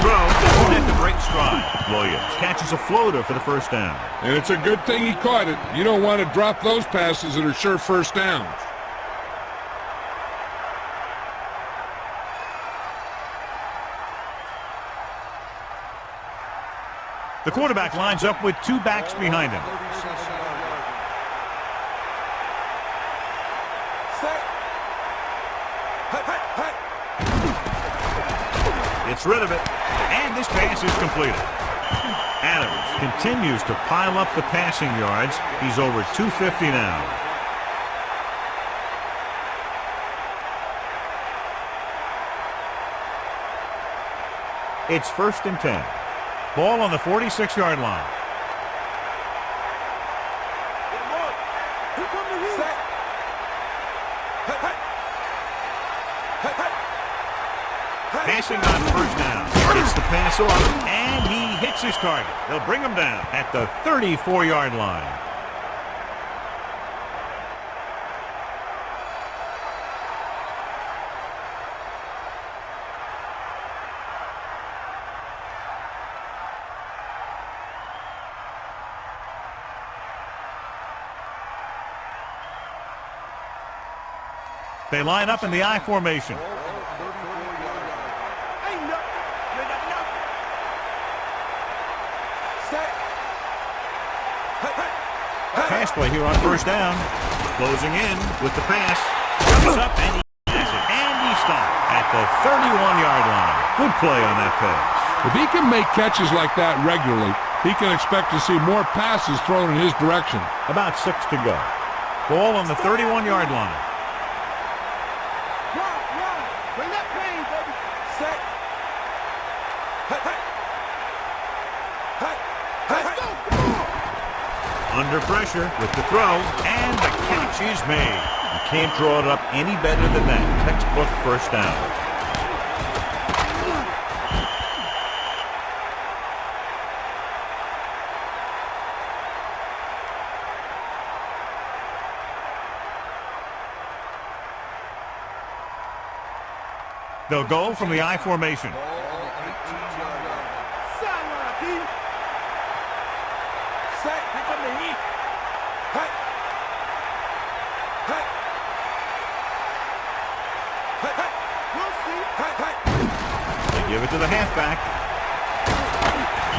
Throw, won't have to break stride. Williams catches a floater for the 1st down. And it's a good thing he caught it. You don't want to drop those passes that are sure 1st downs. The quarterback lines up with 2 backs behind him. Gets rid of it, and this pass is completed. Adams continues to pile up the passing yards. He's over 250 now. It's 1st and 10. Ball on the 46-yard line. Passing on 1st down. Gets the pass off, and he hits his target. They'll bring him down at the 34-yard line. They line up in the I formation. Pass play here on first down. Closing in with the pass. Comes up and he has it. And he stopped at the 31-yard line. Good play on that pass. If he can make catches like that regularly, he can expect to see more passes thrown in his direction. About 6 to go. Ball on the 31-yard line. Bring that pain, baby. Set. Let's go. Come on. Under pressure with the throw, and the catch is made. You can't draw it up any better than that. Textbook first down. They'll go from the I formation. Sideline, D. Set. Here come the heat. Hey. Hey. Hey, hey. We'll see. Hey, hey. They give it to the halfback.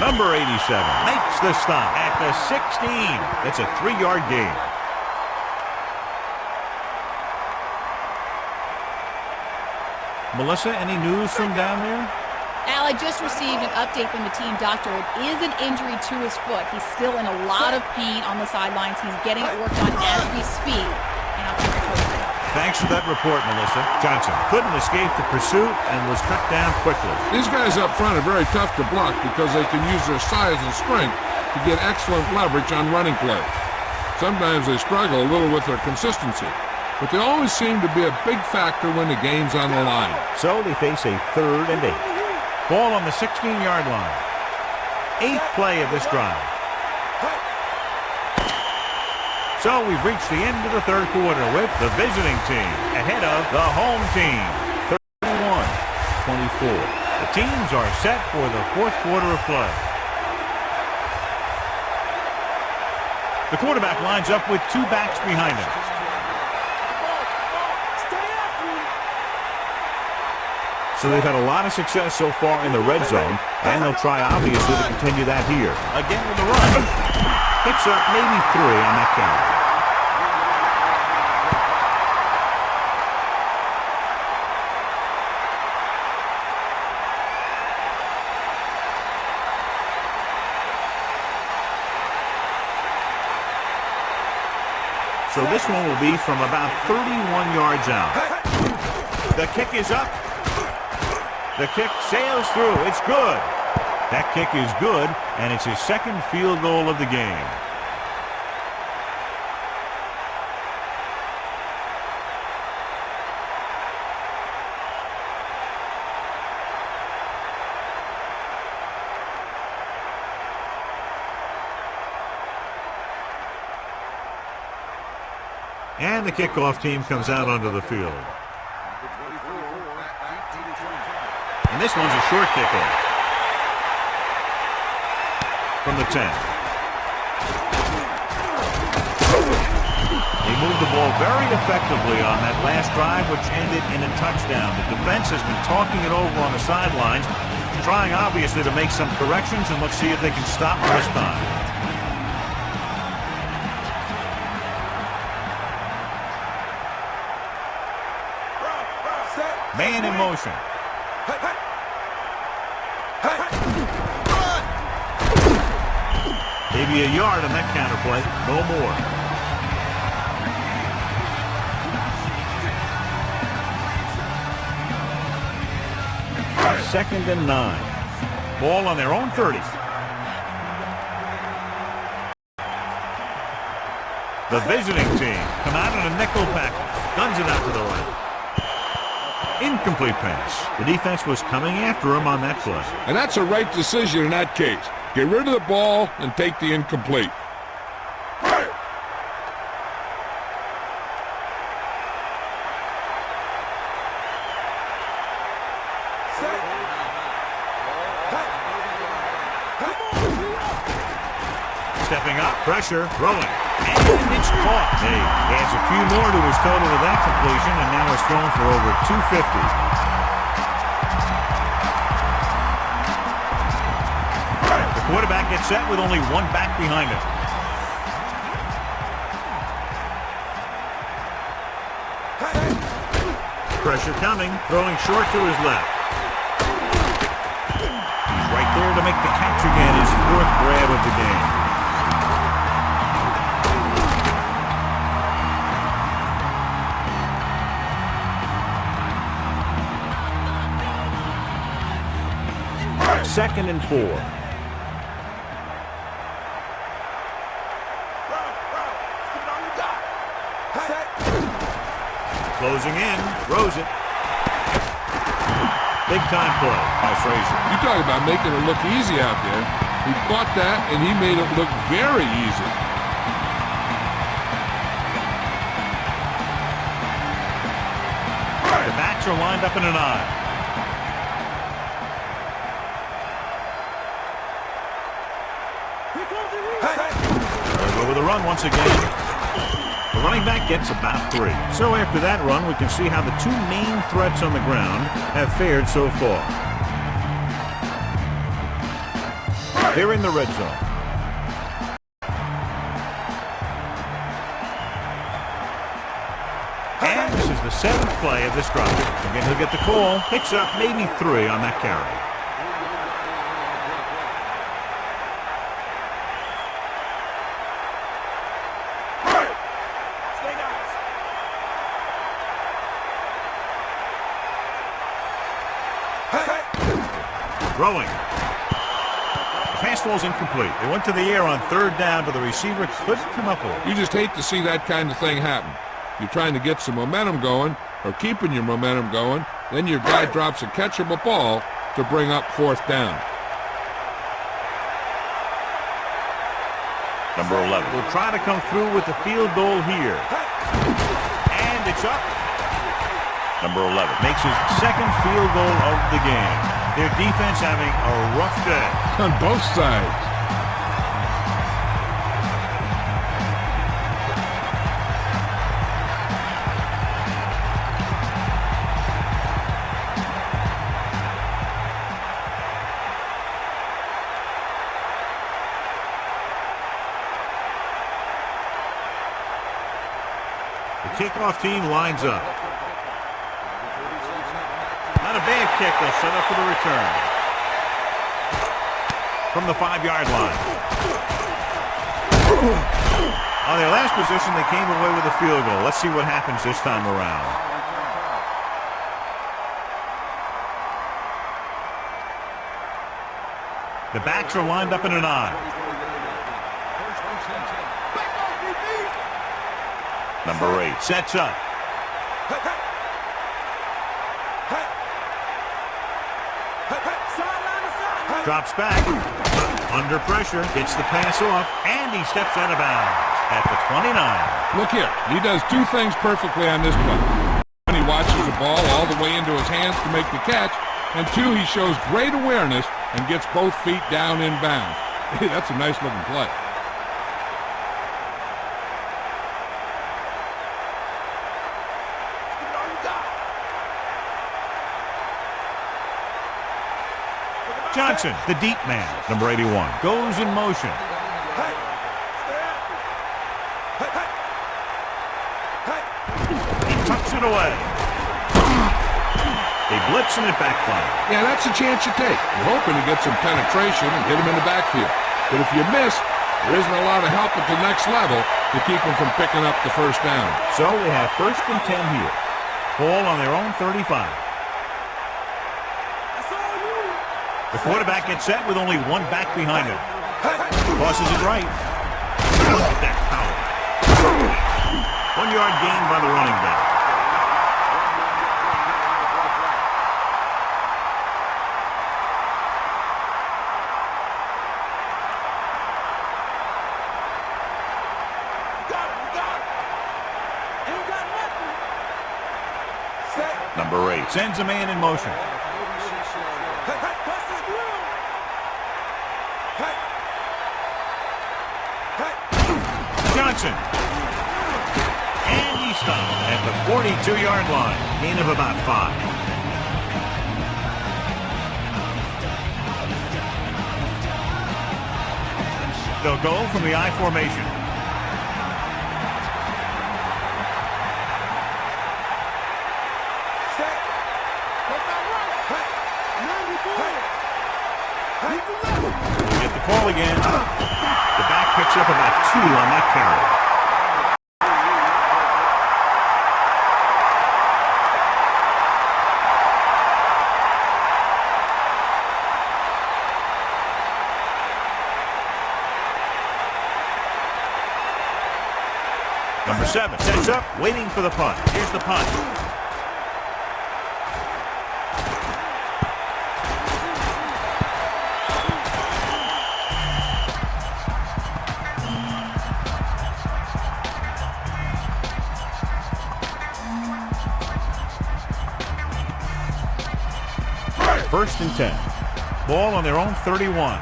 Number 87 makes the stop at the 16. That's a 3-yard gain. Melissa, any news from down there? Al, I just received an update from the team doctor. It is an injury to his foot. He's still in a lot of pain on the sidelines. He's getting it worked on as we speak. And I'll keep you posted. Thanks for that report, Melissa. Johnson couldn't escape the pursuit and was cut down quickly. These guys up front are very tough to block because they can use their size and strength to get excellent leverage on running play. Sometimes they struggle a little with their consistency, but they always seem to be a big factor when the game's on the line. So they face a 3rd and 8. Ball on the 16-yard line. 8th play of this drive. So we've reached the end of the 3rd quarter with the visiting team ahead of the home team. 31-24. The teams are set for the 4th quarter of play. The quarterback lines up with 2 backs behind him. So they've had a lot of success so far in the red zone, and they'll try, obviously, to continue that here. Again with the run. Picks up maybe 3 on that count. So this one will be from about 31 yards out. The kick is up. The kick sails through. It's good. That kick is good, and it's his 2nd field goal of the game. And the kickoff team comes out onto the field. And this one's a short kickoff from the 10. They moved the ball very effectively on that last drive, which ended in a touchdown. The defense has been talking it over on the sidelines, trying obviously to make some corrections, and let's see if they can stop them this time. Man in motion. Maybe a yard on that counterplay. No more. Second and 9. Ball on their own 30. The visiting team come out in a nickel package. Guns it out to the right. Incomplete pass. The defense was coming after him on that play. And that's a right decision in that case. Get rid of the ball and take the incomplete. Stepping up, pressure, throwing. And it's caught. He adds a few more to his total of that completion, and now is thrown for over 250. The quarterback gets set with only one back behind him. Pressure coming, throwing short to his left. He's right there to make the catch again, his fourth grab of the game. Second and 4. Closing in, throws it. Big time play by Frazier. You talk about making it look easy out there. He caught that, and he made it look very easy. The backs are lined up in an eye. They'll go with a run once again. The running back gets about 3. So after that run, we can see how the two main threats on the ground have fared so far. They're in the red zone. And this is the 7th play of this drive. Again, he'll get the call. Picks up maybe 3 on that carry. Throwing. The pass ball's incomplete. They went to the air on 3rd down, but the receiver couldn't come up with it. You just hate to see that kind of thing happen. You're trying to get some momentum going, or keeping your momentum going, then your guy drops a catchable ball to bring up 4th down. Number 11 will try to come through with the field goal here. And it's up. Number 11 makes his 2nd field goal of the game. Their defense having a rough day. On both sides. The kickoff team lines up. Not a bad kick. They'll set up for the return. From the 5-yard line. On their last position, they came away with a field goal. Let's see what happens this time around. The backs are lined up in an eye. Number 8 sets up. Drops back. Under pressure. Gets the pass off. And he steps out of bounds at the 29. Look here. He does 2 things perfectly on this play. 1, he watches the ball all the way into his hands to make the catch. And 2, he shows great awareness and gets both feet down in bounds. Hey, that's a nice looking play. Johnson, the deep man, number 81, goes in motion. He tucks it away. They blitz and it backfires. Yeah, that's a chance you take. You're hoping to get some penetration and hit him in the backfield. But if you miss, there isn't a lot of help at the next level to keep them from picking up the 1st down. So we have 1st and 10 here. Ball on their own 35. The quarterback gets set with only one back behind him. Tosses it right. That power. 1-yard gain by the running back. Number 8 sends a man in motion. Johnson. And he stopped at the 42-yard line. Gain of about 5. They'll go from the I formation. Get the call again. The back picks up about 2 on that carry. Number 7 sets up, waiting for the punt. Here's the punt. First and 10. Ball on their own 31.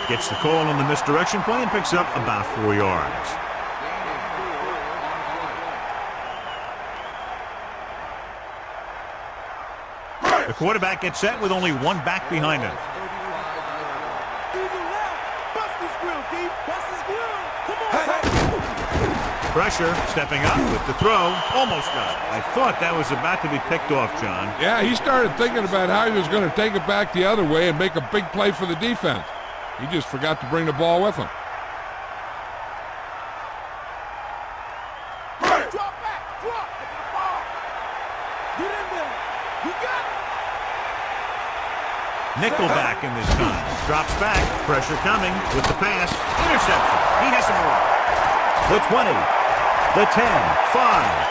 Gets the call on the misdirection play and picks up about 4 yards. The quarterback gets set with only one back behind him. Pressure, stepping up with the throw. Almost got it. I thought that was about to be picked off, John. Yeah, he started thinking about how he was going to take it back the other way and make a big play for the defense. He just forgot to bring the ball with him. Drop back, drop. Get in there. You got it. Nickelback in this time. Drops back. Pressure coming with the pass. Interception. He has some more. The 20. The 10. 5.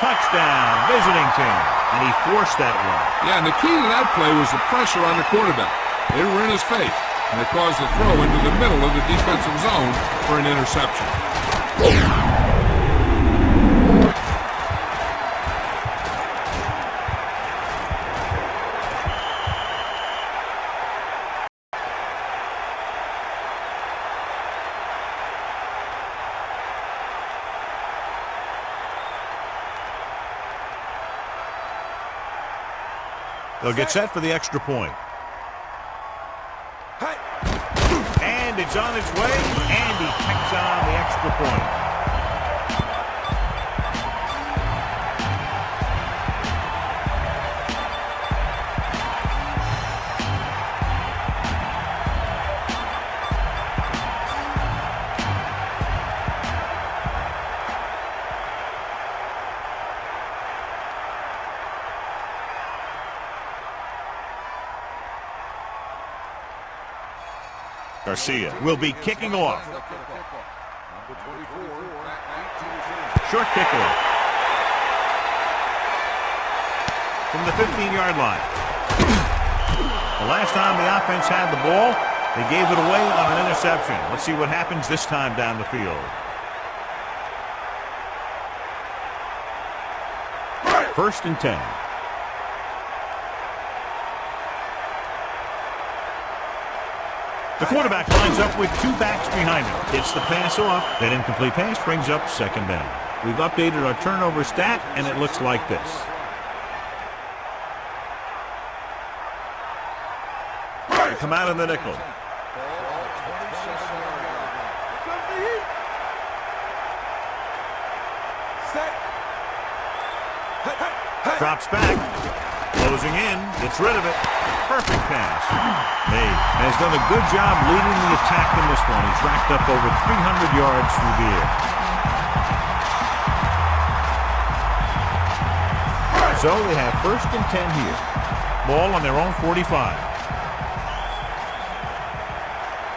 Touchdown. Visiting team. And he forced that one. Yeah, and the key to that play was the pressure on the quarterback. They were in his face, and they caused the throw into the middle of the defensive zone for an interception. They'll get set for the extra point. And it's on its way, and he checks on the extra point. Garcia will be kicking off. Short kickoff. From the 15-yard line. The last time the offense had the ball, they gave it away on an interception. Let's see what happens this time down the field. First and 10. The quarterback lines up with 2 backs behind him. Gets the pass off. That incomplete pass brings up second down. We've updated our turnover stat, and it looks like this. They come out in the nickel. Drops back. Closing in. Gets rid of it. Perfect pass. May has done a good job leading the attack in this one. He's racked up over 300 yards through the air. So they have first and 10 here. Ball on their own 45.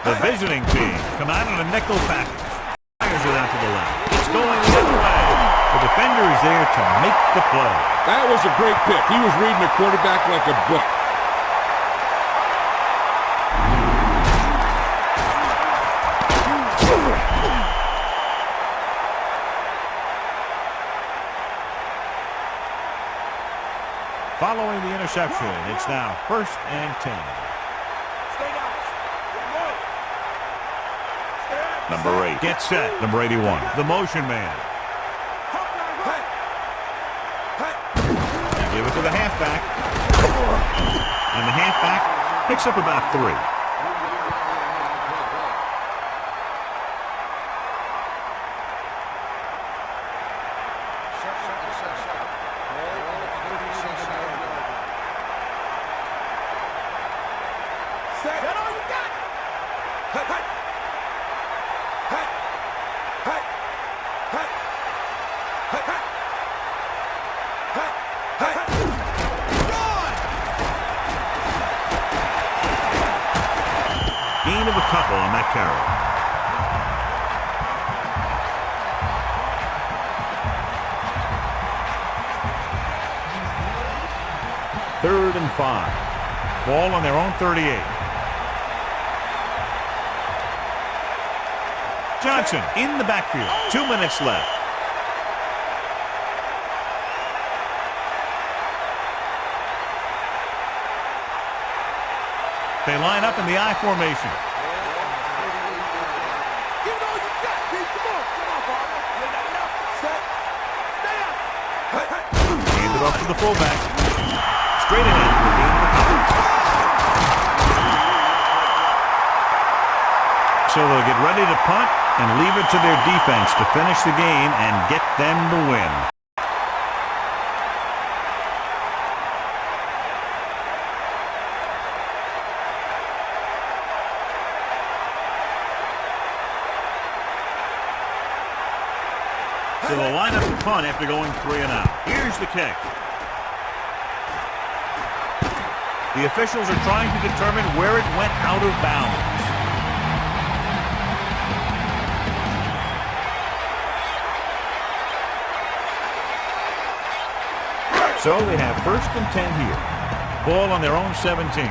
The visiting team come out on a nickel package. Fires it out to the left. It's going the other way. The defender is there to make the play. That was a great pick. He was reading the quarterback like a book. Following the interception, it's now 1st and 10. Number 8 gets set. Number 81, the motion man. They give it to the halfback. And the halfback picks up about 3. Gain of a couple on that carry. Third and 5. Ball on their own 38. Johnson in the backfield. 2 minutes left. They line up in the I formation. Give it all you got, Pete. Come on, Father. You got enough. Set. Stay up. Hand it off to the fullback. Straight ahead for the gain of a couple. So they'll get ready to punt and leave it to their defense to finish the game and get them the win. So they'll line up the punt after going 3 and out. Here's the kick. The officials are trying to determine where it went out of bounds. So they have 1st and 10 here. Ball on their own 17. Set.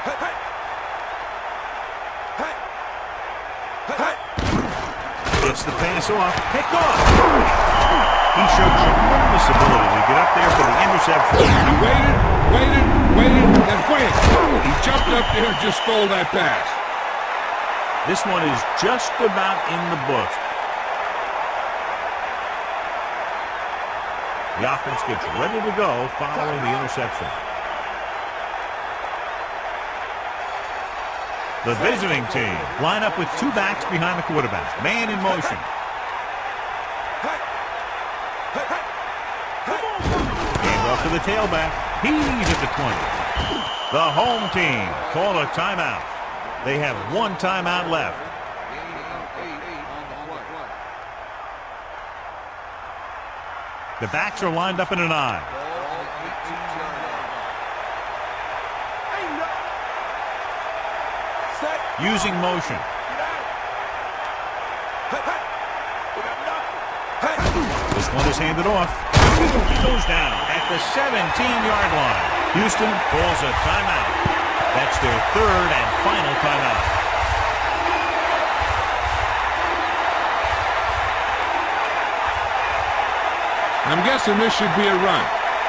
Hey, hey. Hey. Hey, hey. Gets the pass off. Pick off. He showed tremendous ability to get up there for the interception. He waited, and went. He jumped up there and just stole that pass. This one is just about in the books. The offense gets ready to go following the interception. The visiting team line up with 2 backs behind the quarterback. Man in motion. Hand off to the tailback. He's at the 20. The home team call a timeout. They have 1 timeout left. The backs are lined up in an I. Using motion. This one is handed off. He goes down at the 17-yard line. Houston calls a timeout. That's their 3rd and final timeout. I'm guessing this should be a run.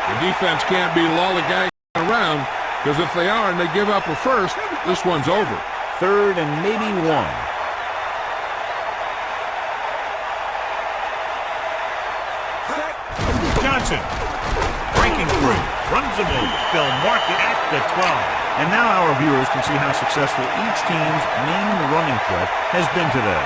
The defense can't be lollygagging around, because if they are and they give up a first, this one's over. 3rd and maybe 1. Johnson breaking through, runs the move. They'll mark it at the 12. And now our viewers can see how successful each team's main running threat has been today.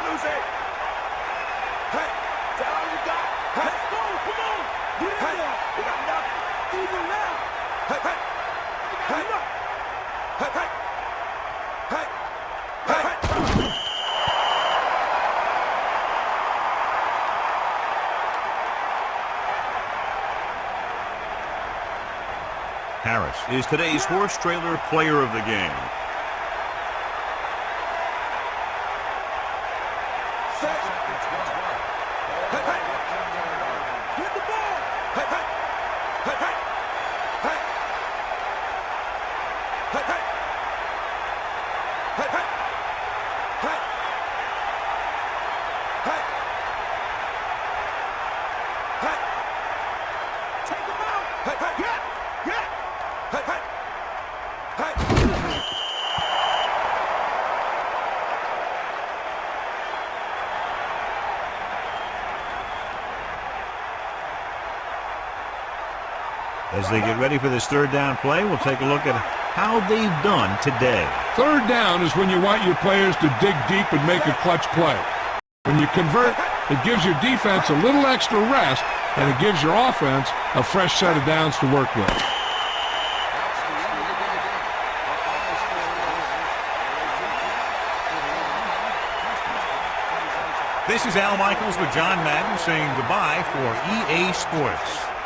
Lose it. Hey, tell all you got. Let's go, come on. Get in there. We got nothing. Even now. Hey, hey. Hey, hey, hey. Hey, hey, hey. Harris is today's horse trailer player of the game. As they get ready for this third down play, we'll take a look at how they've done today. Third down is when you want your players to dig deep and make a clutch play. When you convert, it gives your defense a little extra rest, and it gives your offense a fresh set of downs to work with. This is Al Michaels with John Madden saying goodbye for EA Sports.